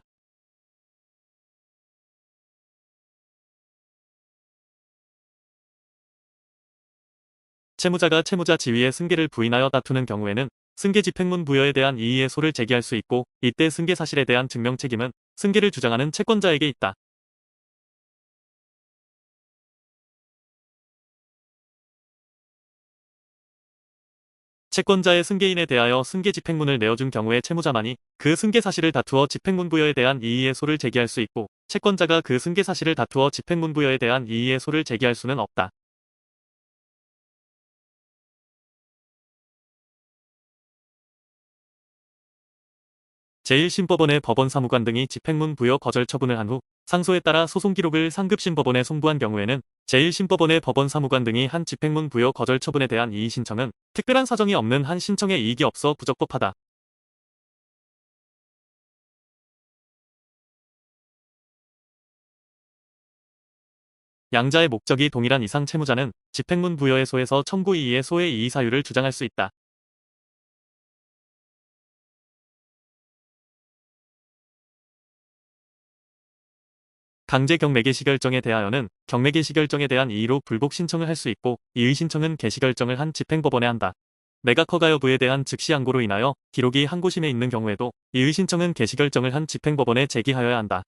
채무자가 채무자 지위의 승계를 부인하여 다투는 경우에는 승계 집행문 부여에 대한 이의의 소를 제기할 수 있고, 이때 승계 사실에 대한 증명 책임은 승계를 주장하는 채권자에게 있다. 채권자의 승계인에 대하여 승계 집행문을 내어준 경우에 채무자만이 그 승계 사실을 다투어 집행문 부여에 대한 이의의 소를 제기할 수 있고, 채권자가 그 승계 사실을 다투어 집행문 부여에 대한 이의의 소를 제기할 수는 없다. 제1심법원의 법원사무관 등이 집행문 부여 거절 처분을 한 후 상소에 따라 소송 기록을 상급심법원에 송부한 경우에는 제1심법원의 법원사무관 등이 한 집행문 부여 거절 처분에 대한 이의 신청은 특별한 사정이 없는 한 신청에 이익이 없어 부적법하다. 양자의 목적이 동일한 이상 채무자는 집행문 부여의 소에서 청구 이의의 소의 이의 사유를 주장할 수 있다. 강제 경매개시 결정에 대하여는 경매개시 결정에 대한 이의로 불복 신청을 할 수 있고, 이의 신청은 개시 결정을 한 집행법원에 한다. 매각 허가 여부에 대한 즉시 항고로 인하여 기록이 항고심에 있는 경우에도 이의 신청은 개시 결정을 한 집행법원에 제기하여야 한다.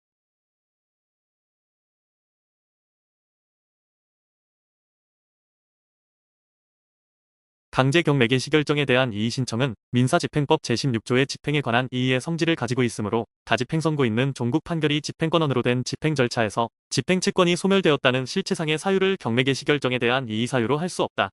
강제 경매개시 결정에 대한 이의 신청은 민사집행법 제16조의 집행에 관한 이의의 성질을 가지고 있으므로 가집행 선고 있는 종국 판결이 집행권언으로 된 집행 절차에서 집행 채권이 소멸되었다는 실체상의 사유를 경매개시 결정에 대한 이의 사유로 할 수 없다.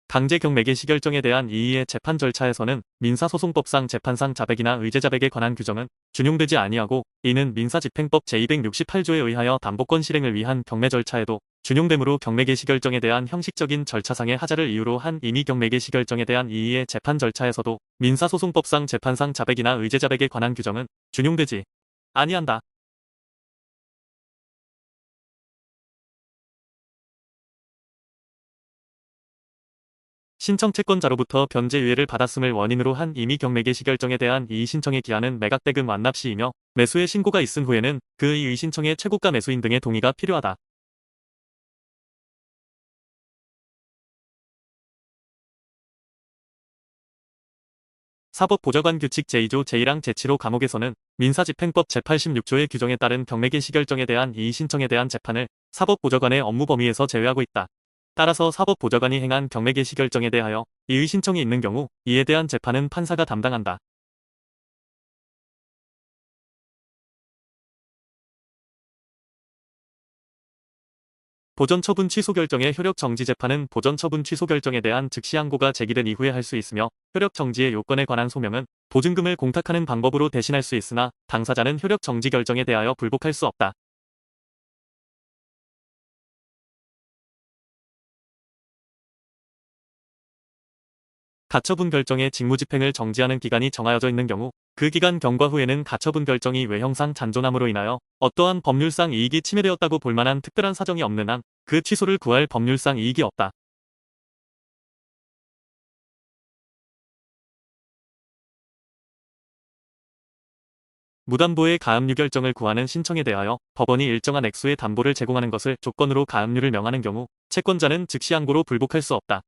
강제 경매개 시결정에 대한 이의의 재판 절차에서는 민사소송법상 재판상 자백이나 의제자백에 관한 규정은 준용되지 아니하고 이는 민사집행법 제268조에 의하여 담보권 실행을 위한 경매 절차에도 준용되므로 경매개 시결정에 대한 형식적인 절차상의 하자를 이유로 한 임의 경매개 시결정에 대한 이의의 재판 절차에서도 민사소송법상 재판상 자백이나 의제자백에 관한 규정은 준용되지 아니한다. 신청 채권자로부터 변제유예를 받았음을 원인으로 한 임의 경매개 시결정에 대한 이의 신청의 기한은 매각대금 완납 시이며 매수의 신고가 있은 후에는 그 이의 신청의 최고가 매수인 등의 동의가 필요하다. 사법보좌관 규칙 제2조 제1항 제7호 감옥에서는 민사집행법 제86조의 규정에 따른 경매개 시결정에 대한 이의 신청에 대한 재판을 사법보좌관의 업무 범위에서 제외하고 있다. 따라서 사법보좌관이 행한 경매개 시결정에 대하여 이의 신청이 있는 경우 이에 대한 재판은 판사가 담당한다. 보전처분 취소 결정의 효력 정지 재판은 보전처분 취소 결정에 대한 즉시 항고가 제기된 이후에 할 수 있으며 효력 정지의 요건에 관한 소명은 보증금을 공탁하는 방법으로 대신할 수 있으나 당사자는 효력 정지 결정에 대하여 불복할 수 없다. 가처분 결정의 직무집행을 정지하는 기간이 정하여져 있는 경우 그 기간 경과 후에는 가처분 결정이 외형상 잔존함으로 인하여 어떠한 법률상 이익이 침해되었다고 볼 만한 특별한 사정이 없는 한 그 취소를 구할 법률상 이익이 없다. 무담보의 가압류 결정을 구하는 신청에 대하여 법원이 일정한 액수의 담보를 제공하는 것을 조건으로 가압류를 명하는 경우 채권자는 즉시 항고로 불복할 수 없다.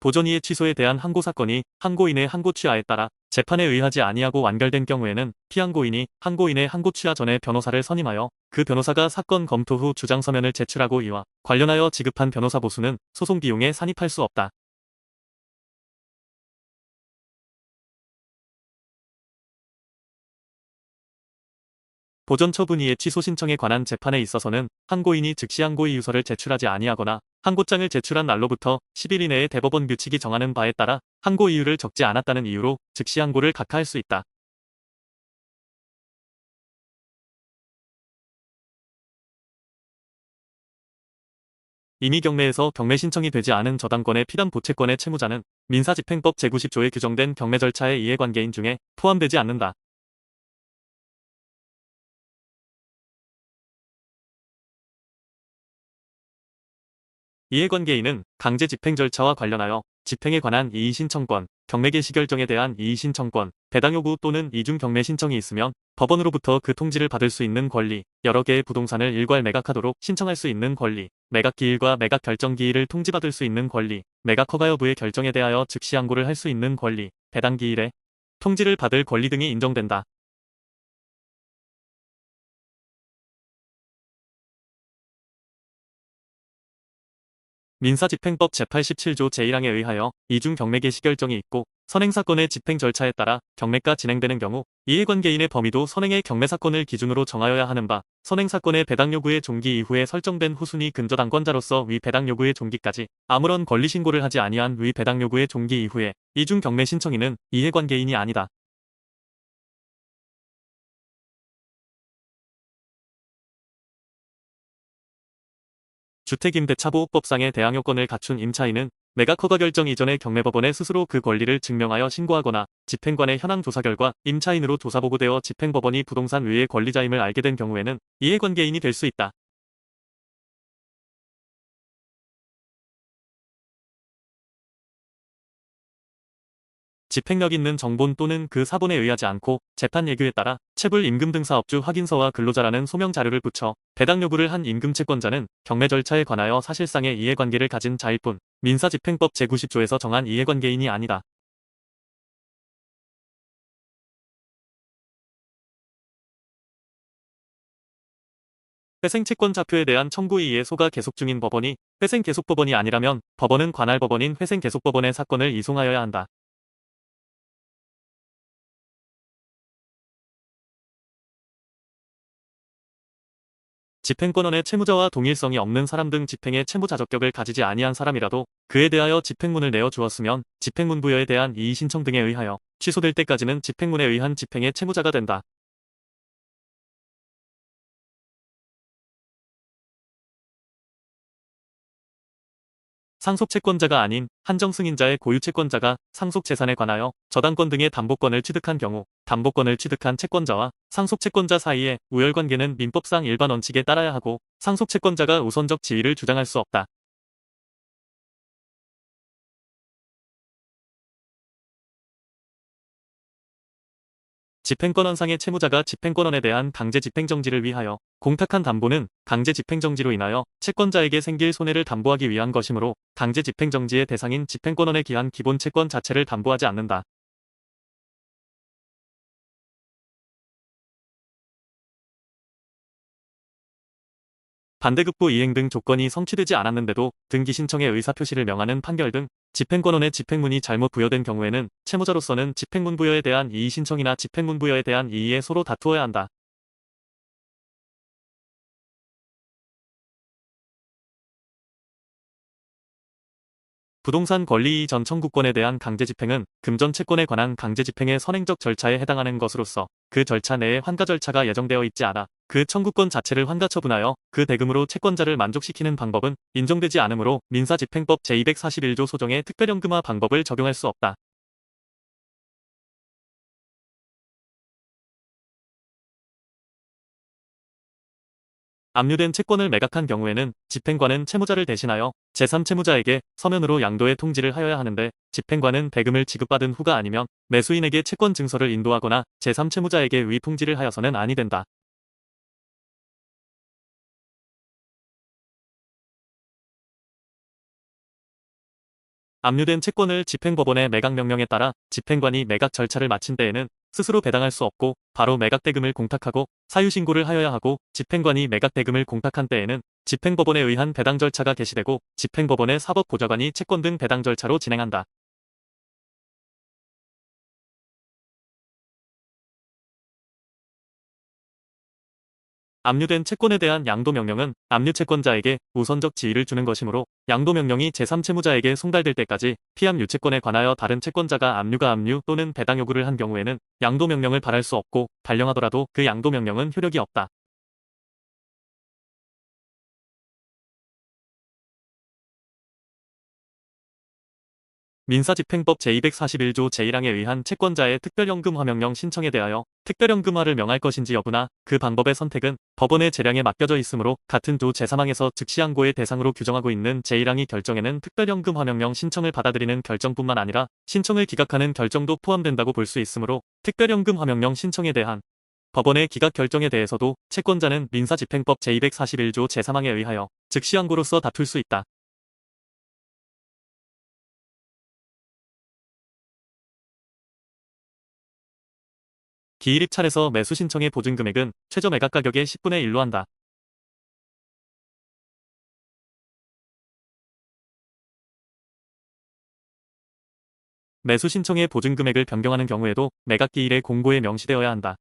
보전이의 취소에 대한 항고 사건이 항고인의 항고 취하에 따라 재판에 의하지 아니하고 완결된 경우에는 피항고인이 항고인의 항고 취하 전에 변호사를 선임하여 그 변호사가 사건 검토 후 주장 서면을 제출하고 이와 관련하여 지급한 변호사 보수는 소송 비용에 산입할 수 없다. 보전 처분이의 취소 신청에 관한 재판에 있어서는 항고인이 즉시 항고의 유서를 제출하지 아니하거나 항고장을 제출한 날로부터 10일 이내에 대법원 규칙이 정하는 바에 따라 항고 이유를 적지 않았다는 이유로 즉시 항고를 각하할 수 있다. 임의경매에서 경매 신청이 되지 않은 저당권의 피담 보채권의 채무자는 민사집행법 제90조에 규정된 경매 절차의 이해관계인 중에 포함되지 않는다. 이해관계인은 강제 집행 절차와 관련하여 집행에 관한 이의신청권, 경매 개시 결정에 대한 이의신청권, 배당 요구 또는 이중 경매 신청이 있으면 법원으로부터 그 통지를 받을 수 있는 권리, 여러 개의 부동산을 일괄 매각하도록 신청할 수 있는 권리, 매각 기일과 매각 결정 기일을 통지받을 수 있는 권리, 매각 허가 여부의 결정에 대하여 즉시 항고를 할 수 있는 권리, 배당 기일에 통지를 받을 권리 등이 인정된다. 민사집행법 제87조 제1항에 의하여 이중 경매 개시 결정이 있고 선행사건의 집행 절차에 따라 경매가 진행되는 경우 이해관계인의 범위도 선행의 경매사건을 기준으로 정하여야 하는 바 선행사건의 배당 요구의 종기 이후에 설정된 후순위 근저당권자로서 위 배당 요구의 종기까지 아무런 권리 신고를 하지 아니한 위 배당 요구의 종기 이후에 이중 경매 신청인은 이해관계인이 아니다. 주택임대차보호법상의 대항요건을 갖춘 임차인은 매각허가 결정 이전에 경매법원에 스스로 그 권리를 증명하여 신고하거나 집행관의 현황 조사 결과 임차인으로 조사보고되어 집행법원이 부동산 외의 권리자임을 알게 된 경우에는 이해관계인이 될 수 있다. 집행력 있는 정본 또는 그 사본에 의하지 않고 재판 예규에 따라 체불 임금 등 사업주 확인서와 근로자라는 소명 자료를 붙여 배당 요구를 한 임금 채권자는 경매 절차에 관하여 사실상의 이해관계를 가진 자일 뿐 민사집행법 제90조에서 정한 이해관계인이 아니다. 회생채권자표에 대한 청구 이의 소가 계속 중인 법원이 회생계속법원이 아니라면 법원은 관할법원인 회생계속법원에 사건을 이송하여야 한다. 집행권원의 채무자와 동일성이 없는 사람 등 집행의 채무 자격격을 가지지 아니한 사람이라도 그에 대하여 집행문을 내어 주었으면 집행문 부여에 대한 이의 신청 등에 의하여 취소될 때까지는 집행문에 의한 집행의 채무자가 된다. 상속채권자가 아닌 한정승인자의 고유채권자가 상속재산에 관하여 저당권 등의 담보권을 취득한 경우 담보권을 취득한 채권자와 상속채권자 사이의 우열관계는 민법상 일반 원칙에 따라야 하고 상속채권자가 우선적 지위를 주장할 수 없다. 집행권원상의 채무자가 집행권원에 대한 강제 집행정지를 위하여 공탁한 담보는 강제 집행정지로 인하여 채권자에게 생길 손해를 담보하기 위한 것이므로 강제 집행정지의 대상인 집행권원에 기한 기본 채권 자체를 담보하지 않는다. 반대급부 이행 등 조건이 성취되지 않았는데도 등기 신청의 의사표시를 명하는 판결 등 집행권원의 집행문이 잘못 부여된 경우에는 채무자로서는 집행문 부여에 대한 이의 신청이나 집행문 부여에 대한 이의에 서로 다투어야 한다. 부동산 권리이의 전 청구권에 대한 강제 집행은 금전 채권에 관한 강제 집행의 선행적 절차에 해당하는 것으로서 그 절차 내에 환가 절차가 예정되어 있지 않아 그 청구권 자체를 환가 처분하여 그 대금으로 채권자를 만족시키는 방법은 인정되지 않으므로 민사집행법 제241조 소정의 특별연금화 방법을 적용할 수 없다. 압류된 채권을 매각한 경우에는 집행관은 채무자를 대신하여 제3채무자에게 서면으로 양도의 통지를 하여야 하는데 집행관은 대금을 지급받은 후가 아니면 매수인에게 채권 증서를 인도하거나 제3채무자에게 위 통지를 하여서는 아니 된다. 압류된 채권을 집행법원의 매각명령에 따라 집행관이 매각 절차를 마친 때에는 스스로 배당할 수 없고 바로 매각대금을 공탁하고 사유신고를 하여야 하고 집행관이 매각대금을 공탁한 때에는 집행법원에 의한 배당 절차가 개시되고 집행법원의 사법보좌관이 채권 등 배당 절차로 진행한다. 압류된 채권에 대한 양도명령은 압류채권자에게 우선적 지위를 주는 것이므로 양도명령이 제3채무자에게 송달될 때까지 피압류 채권에 관하여 다른 채권자가 압류가 압류 또는 배당 요구를 한 경우에는 양도명령을 발할 수 없고 발령하더라도 그 양도명령은 효력이 없다. 민사집행법 제241조 제1항에 의한 채권자의 특별연금화명령 신청에 대하여 특별연금화를 명할 것인지 여부나 그 방법의 선택은 법원의 재량에 맡겨져 있으므로 같은 조 제3항에서 즉시항고의 대상으로 규정하고 있는 제1항이 결정에는 특별연금화명령 신청을 받아들이는 결정뿐만 아니라 신청을 기각하는 결정도 포함된다고 볼 수 있으므로 특별연금화명령 신청에 대한 법원의 기각 결정에 대해서도 채권자는 민사집행법 제241조 제3항에 의하여 즉시항고로서 다툴 수 있다. 기일입 차례서 매수 신청의 보증금액은 최저 매각 가격의 10분의 1로 한다. 매수 신청의 보증금액을 변경하는 경우에도 매각 기일에 공고에 명시되어야 한다.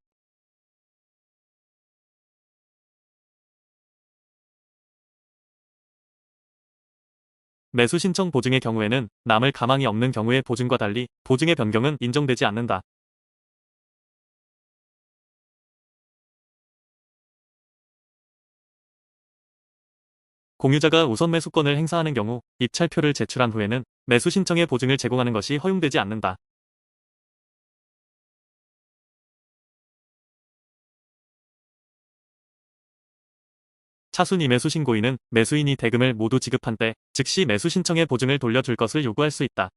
매수 신청 보증의 경우에는 남을 가망이 없는 경우의 보증과 달리 보증의 변경은 인정되지 않는다. 공유자가 우선 매수권을 행사하는 경우 입찰표를 제출한 후에는 매수 신청의 보증을 제공하는 것이 허용되지 않는다. 차순위 매수 신고인은 매수인이 대금을 모두 지급한 때 즉시 매수 신청의 보증을 돌려줄 것을 요구할 수 있다.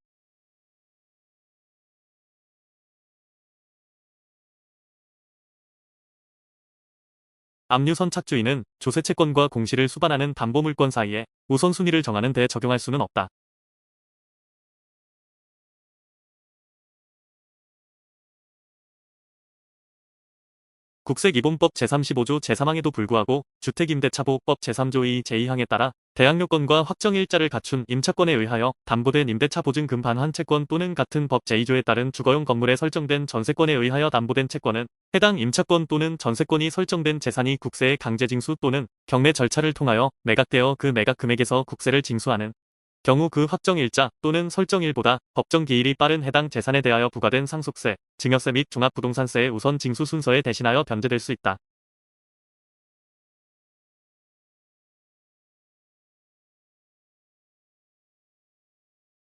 압류선 착주인은 조세채권과 공시를 수반하는 담보물권 사이에 우선순위를 정하는 데 적용할 수는 없다. 국세기본법 제35조 제3항에도 불구하고 주택임대차보호법 제3조 2 제2항에 따라 대항요건과 확정일자를 갖춘 임차권에 의하여 담보된 임대차 보증금 반환 채권 또는 같은 법 제2조에 따른 주거용 건물에 설정된 전세권에 의하여 담보된 채권은 해당 임차권 또는 전세권이 설정된 재산이 국세의 강제징수 또는 경매 절차를 통하여 매각되어 그 매각 금액에서 국세를 징수하는 경우 그 확정일자 또는 설정일보다 법정 기일이 빠른 해당 재산에 대하여 부과된 상속세, 증여세 및 종합부동산세의 우선 징수 순서에 대신하여 변제될 수 있다.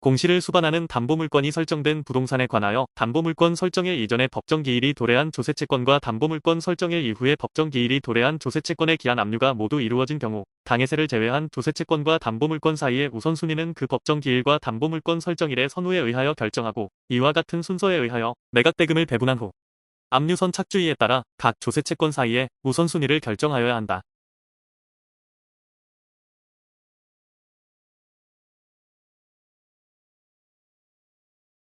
공시를 수반하는 담보물건이 설정된 부동산에 관하여 담보물건 설정일 이전에 법정기일이 도래한 조세채권과 담보물건 설정일 이후에 법정기일이 도래한 조세채권의 기한 압류가 모두 이루어진 경우 당해세를 제외한 조세채권과 담보물건 사이의 우선순위는 그 법정기일과 담보물건 설정일의 선후에 의하여 결정하고 이와 같은 순서에 의하여 매각대금을 배분한 후 압류선 착주일에 따라 각 조세채권 사이의 우선순위를 결정하여야 한다.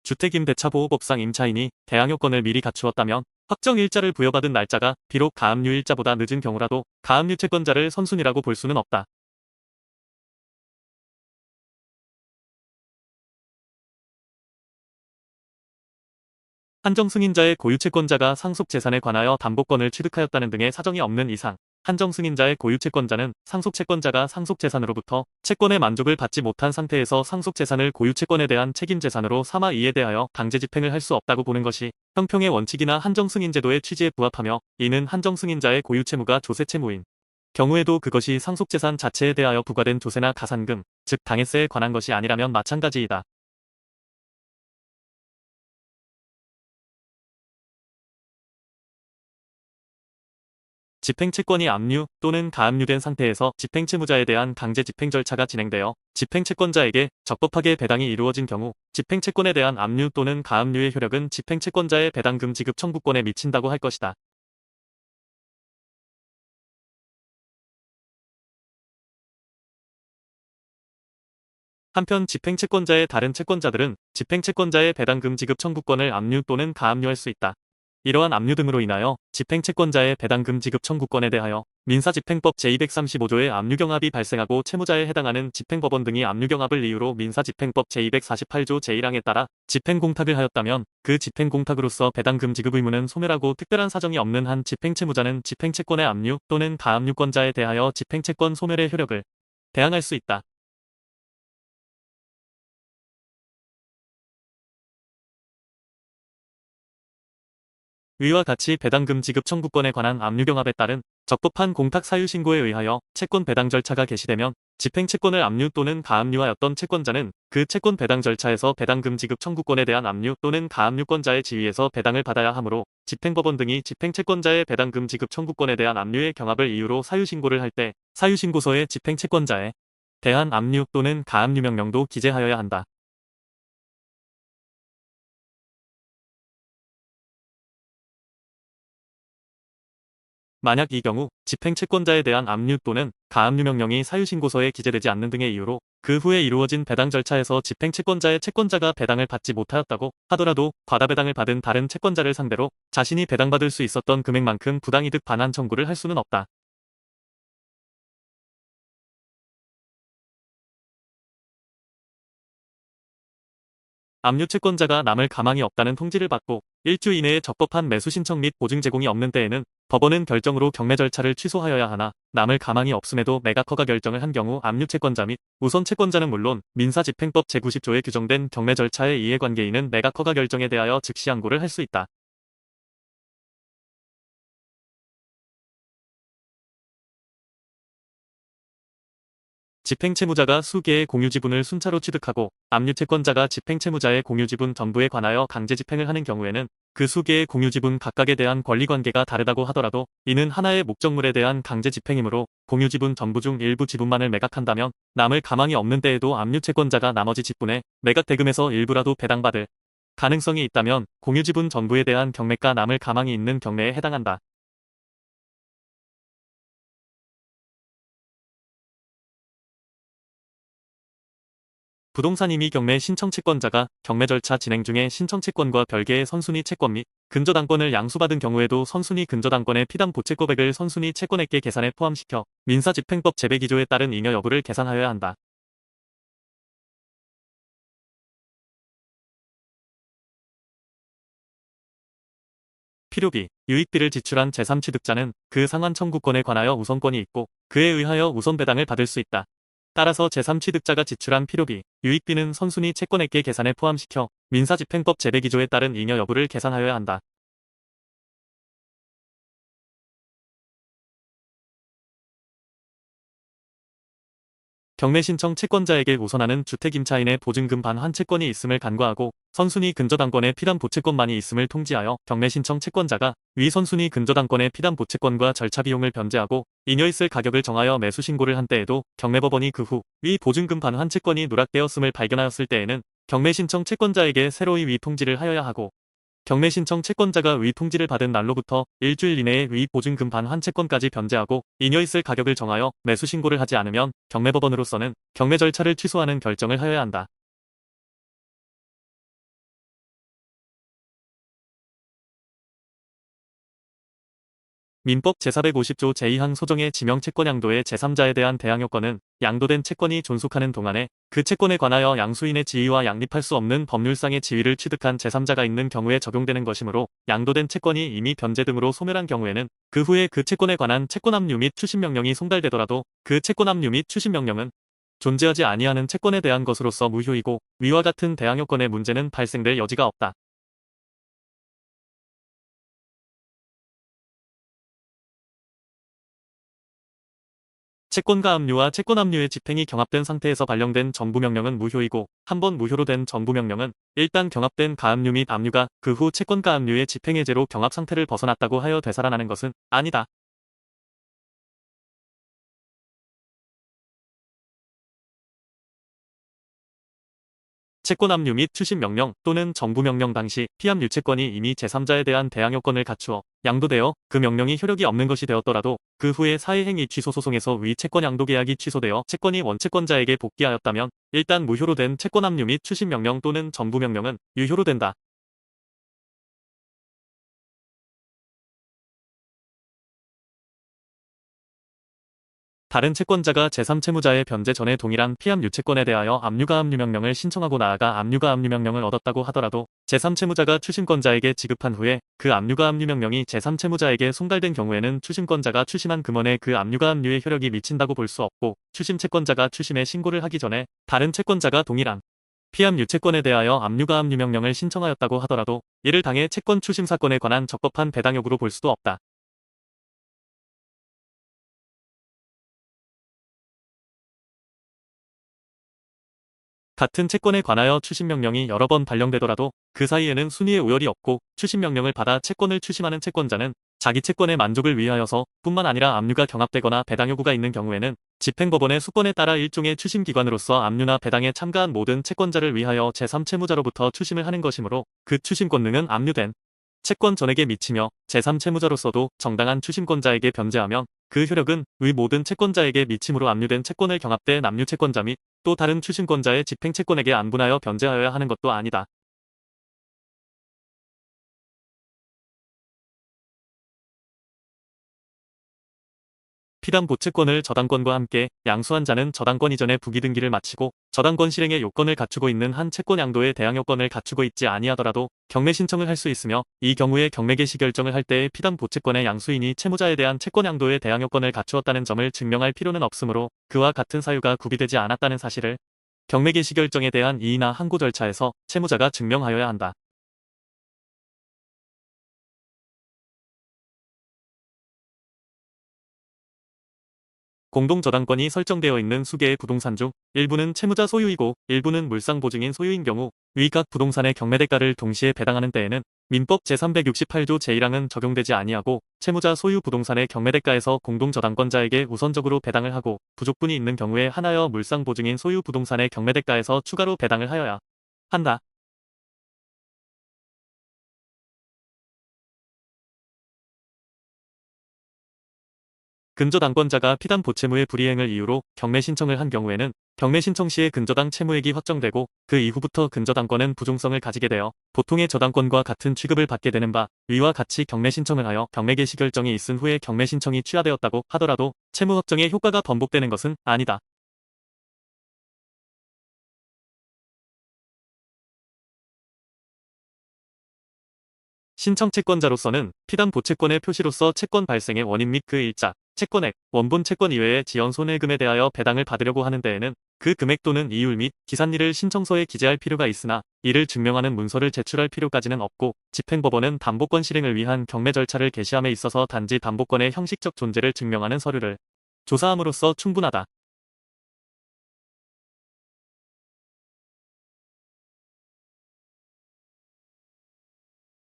주택임대차보호법상 임차인이 대항요건을 미리 갖추었다면 확정일자를 부여받은 날짜가 비록 가압류일자보다 늦은 경우라도 가압류 채권자를 선순위라고 볼 수는 없다. 한정승인자의 고유채권자가 상속재산에 관하여 담보권을 취득하였다는 등의 사정이 없는 이상 한정승인자의 고유채권자는 상속채권자가 상속재산으로부터 채권의 만족을 받지 못한 상태에서 상속재산을 고유채권에 대한 책임재산으로 삼아 이에 대하여 강제집행을 할 수 없다고 보는 것이 형평의 원칙이나 한정승인제도의 취지에 부합하며, 이는 한정승인자의 고유채무가 조세채무인 경우에도 그것이 상속재산 자체에 대하여 부과된 조세나 가산금, 즉 당해세에 관한 것이 아니라면 마찬가지이다. 집행채권이 압류 또는 가압류된 상태에서 집행채무자에 대한 강제 집행 절차가 진행되어 집행채권자에게 적법하게 배당이 이루어진 경우 집행채권에 대한 압류 또는 가압류의 효력은 집행채권자의 배당금 지급 청구권에 미친다고 할 것이다. 한편 집행채권자의 다른 채권자들은 집행채권자의 배당금 지급 청구권을 압류 또는 가압류할 수 있다. 이러한 압류 등으로 인하여 집행채권자의 배당금 지급 청구권에 대하여 민사집행법 제235조의 압류경합이 발생하고 채무자에 해당하는 집행법원 등이 압류경합을 이유로 민사집행법 제248조 제1항에 따라 집행공탁을 하였다면 그 집행공탁으로서 배당금 지급 의무는 소멸하고 특별한 사정이 없는 한 집행채무자는 집행채권의 압류 또는 가압류권자에 대하여 집행채권 소멸의 효력을 대항할 수 있다. 위와 같이 배당금 지급 청구권에 관한 압류경합에 따른 적법한 공탁 사유 신고에 의하여 채권 배당 절차가 개시되면 집행채권을 압류 또는 가압류하였던 채권자는 그 채권 배당 절차에서 배당금 지급 청구권에 대한 압류 또는 가압류권자의 지위에서 배당을 받아야 하므로 집행법원 등이 집행채권자의 배당금 지급 청구권에 대한 압류의 경합을 이유로 사유 신고를 할 때 사유신고서에 집행채권자에 대한 압류 또는 가압류 명령도 기재하여야 한다. 만약 이 경우 집행채권자에 대한 압류 또는 가압류 명령이 사유신고서에 기재되지 않는 등의 이유로 그 후에 이루어진 배당 절차에서 집행채권자의 채권자가 배당을 받지 못하였다고 하더라도 과다배당을 받은 다른 채권자를 상대로 자신이 배당받을 수 있었던 금액만큼 부당이득 반환 청구를 할 수는 없다. 압류 채권자가 남을 가망이 없다는 통지를 받고 일주 이내에 적법한 매수 신청 및 보증 제공이 없는 때에는 법원은 결정으로 경매 절차를 취소하여야 하나, 남을 가망이 없음에도 매각 허가 결정을 한 경우 압류 채권자 및 우선 채권자는 물론 민사집행법 제90조에 규정된 경매 절차의 이해관계인은 매각 허가 결정에 대하여 즉시 항고를 할 수 있다. 집행채무자가 수개의 공유지분을 순차로 취득하고 압류채권자가 집행채무자의 공유지분 전부에 관하여 강제집행을 하는 경우에는 그 수개의 공유지분 각각에 대한 권리관계가 다르다고 하더라도 이는 하나의 목적물에 대한 강제집행이므로 공유지분 전부 중 일부 지분만을 매각한다면 남을 가망이 없는 때에도 압류채권자가 나머지 지분의 매각대금에서 일부라도 배당받을 가능성이 있다면 공유지분 전부에 대한 경매가 남을 가망이 있는 경매에 해당한다. 부동산 임의 경매 신청 채권자가 경매 절차 진행 중에 신청 채권과 별개의 선순위 채권 및 근저당권을 양수받은 경우에도 선순위 근저당권의 피담 보채권액을 선순위 채권액계 계산에 포함시켜 민사집행법 재배기조에 따른 잉여 여부를 계산하여야 한다. 필요비, 유익비를 지출한 제3취득자는 그 상환 청구권에 관하여 우선권이 있고 그에 의하여 우선 배당을 받을 수 있다. 따라서 제3취득자가 지출한 필요비, 유익비는 선순위 채권액계 계산에 포함시켜 민사집행법 재배기조에 따른 잉여 여부를 계산하여야 한다. 경매 신청 채권자에게 우선하는 주택임차인의 보증금 반환 채권이 있음을 간과하고 선순위 근저당권의 피담 보채권만이 있음을 통지하여 경매 신청 채권자가 위 선순위 근저당권의 피담 보채권과 절차 비용을 변제하고 잉여 있을 가격을 정하여 매수 신고를 한 때에도 경매법원이 그 후 위 보증금 반환 채권이 누락되었음을 발견하였을 때에는 경매 신청 채권자에게 새로이 위 통지를 하여야 하고 경매 신청 채권자가 위 통지를 받은 날로부터 일주일 이내에 위 보증금 반환 채권까지 변제하고 잉여 있을 가격을 정하여 매수 신고를 하지 않으면 경매법원으로서는 경매 절차를 취소하는 결정을 하여야 한다. 민법 제450조 제2항 소정의 지명채권 양도의 제3자에 대한 대항요건은 양도된 채권이 존속하는 동안에 그 채권에 관하여 양수인의 지위와 양립할 수 없는 법률상의 지위를 취득한 제3자가 있는 경우에 적용되는 것이므로 양도된 채권이 이미 변제 등으로 소멸한 경우에는 그 후에 그 채권에 관한 채권압류 및 추심명령이 송달되더라도 그 채권압류 및 추심명령은 존재하지 아니하는 채권에 대한 것으로서 무효이고 위와 같은 대항요건의 문제는 발생될 여지가 없다. 채권과 압류와 채권압류의 집행이 경합된 상태에서 발령된 정부명령은 무효이고 한 번 무효로 된 정부명령은 일단 경합된 가압류 및 압류가 그 후 채권과 압류의 집행해제로 경합 상태를 벗어났다고 하여 되살아나는 것은 아니다. 채권압류 및 추심명령 또는 정부명령 당시 피압류 채권이 이미 제3자에 대한 대항요건을 갖추어 양도되어 그 명령이 효력이 없는 것이 되었더라도 그 후에 사회행위 취소 소송에서 위 채권 양도 계약이 취소되어 채권이 원채권자에게 복귀하였다면 일단 무효로 된 채권압류 및 추심명령 또는 정부명령은 유효로 된다. 다른 채권자가 제3채무자의 변제 전에 동일한 피압 유채권에 대하여 압류가압류 명령을 신청하고 나아가 압류가압류 명령을 얻었다고 하더라도 제3채무자가 추심권자에게 지급한 후에 그 압류가압류 명령이 제3채무자에게 송달된 경우에는 추심권자가 추심한 금원에 그 압류가압류의 효력이 미친다고 볼 수 없고 추심채권자가 추심에 신고를 하기 전에 다른 채권자가 동일한 피압 유채권에 대하여 압류가압류 명령을 신청하였다고 하더라도 이를 당해 채권 추심 사건에 관한 적법한 배당 여부로 볼 수도 없다. 같은 채권에 관하여 추심명령이 여러 번 발령되더라도 그 사이에는 순위의 우열이 없고 추심명령을 받아 채권을 추심하는 채권자는 자기 채권의 만족을 위하여서 뿐만 아니라 압류가 경합되거나 배당 요구가 있는 경우에는 집행법원의 수권에 따라 일종의 추심기관으로서 압류나 배당에 참가한 모든 채권자를 위하여 제3채무자로부터 추심을 하는 것이므로 그 추심 권능은 압류된 채권 전액에 미치며 제3채무자로서도 정당한 추심권자에게 변제하면 그 효력은 위 모든 채권자에게 미침으로 압류된 채권을 경합된 압류채권자 및 또 다른 추심권자의 집행채권에게 안분하여 변제하여야 하는 것도 아니다. 피담 보채권을 저당권과 함께 양수한 자는 저당권 이전의 부기등기를 마치고 저당권 실행의 요건을 갖추고 있는 한 채권 양도의 대항요건을 갖추고 있지 아니하더라도 경매 신청을 할 수 있으며 이 경우에 경매 개시 결정을 할 때의 피담 보채권의 양수인이 채무자에 대한 채권 양도의 대항요건을 갖추었다는 점을 증명할 필요는 없으므로 그와 같은 사유가 구비되지 않았다는 사실을 경매 개시 결정에 대한 이의나 항고 절차에서 채무자가 증명하여야 한다. 공동저당권이 설정되어 있는 수개의 부동산 중 일부는 채무자 소유이고 일부는 물상보증인 소유인 경우 위 각 부동산의 경매대가를 동시에 배당하는 때에는 민법 제368조 제1항은 적용되지 아니하고 채무자 소유 부동산의 경매대가에서 공동저당권자에게 우선적으로 배당을 하고 부족분이 있는 경우에 한하여 물상보증인 소유 부동산의 경매대가에서 추가로 배당을 하여야 한다. 근저당권자가 피담 보채무의 불이행을 이유로 경매 신청을 한 경우에는 경매 신청 시에 근저당 채무액이 확정되고 그 이후부터 근저당권은 부종성을 가지게 되어 보통의 저당권과 같은 취급을 받게 되는 바, 위와 같이 경매 신청을 하여 경매 개시 결정이 있은 후에 경매 신청이 취하되었다고 하더라도 채무 확정의 효과가 번복되는 것은 아니다. 신청 채권자로서는 피담 보채권의 표시로서 채권 발생의 원인 및 그 일자, 채권액, 원본 채권 이외의 지연 손해금에 대하여 배당을 받으려고 하는 데에는 그 금액 또는 이율 및 기산일을 신청서에 기재할 필요가 있으나 이를 증명하는 문서를 제출할 필요까지는 없고 집행법원은 담보권 실행을 위한 경매 절차를 개시함에 있어서 단지 담보권의 형식적 존재를 증명하는 서류를 조사함으로써 충분하다.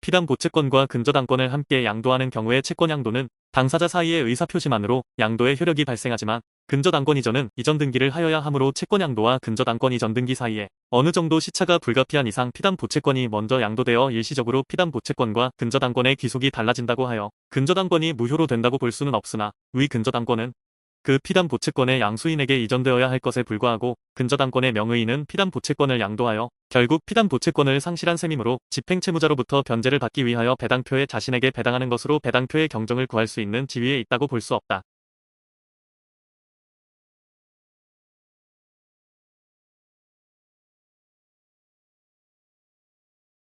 피담 보채권과 근저당권을 함께 양도하는 경우의 채권 양도는 당사자 사이의 의사표시만으로 양도의 효력이 발생하지만 근저당권 이전은 이전 등기를 하여야 하므로 채권 양도와 근저당권 이전 등기 사이에 어느 정도 시차가 불가피한 이상 피담 보채권이 먼저 양도되어 일시적으로 피담 보채권과 근저당권의 귀속이 달라진다고 하여 근저당권이 무효로 된다고 볼 수는 없으나 위 근저당권은 그 피담 보채권의 양수인에게 이전되어야 할 것에 불과하고 근저당권의 명의인은 피담 보채권을 양도하여 결국 피담 보채권을 상실한 셈이므로 집행채무자로부터 변제를 받기 위하여 배당표에 자신에게 배당하는 것으로 배당표의 경정을 구할 수 있는 지위에 있다고 볼 수 없다.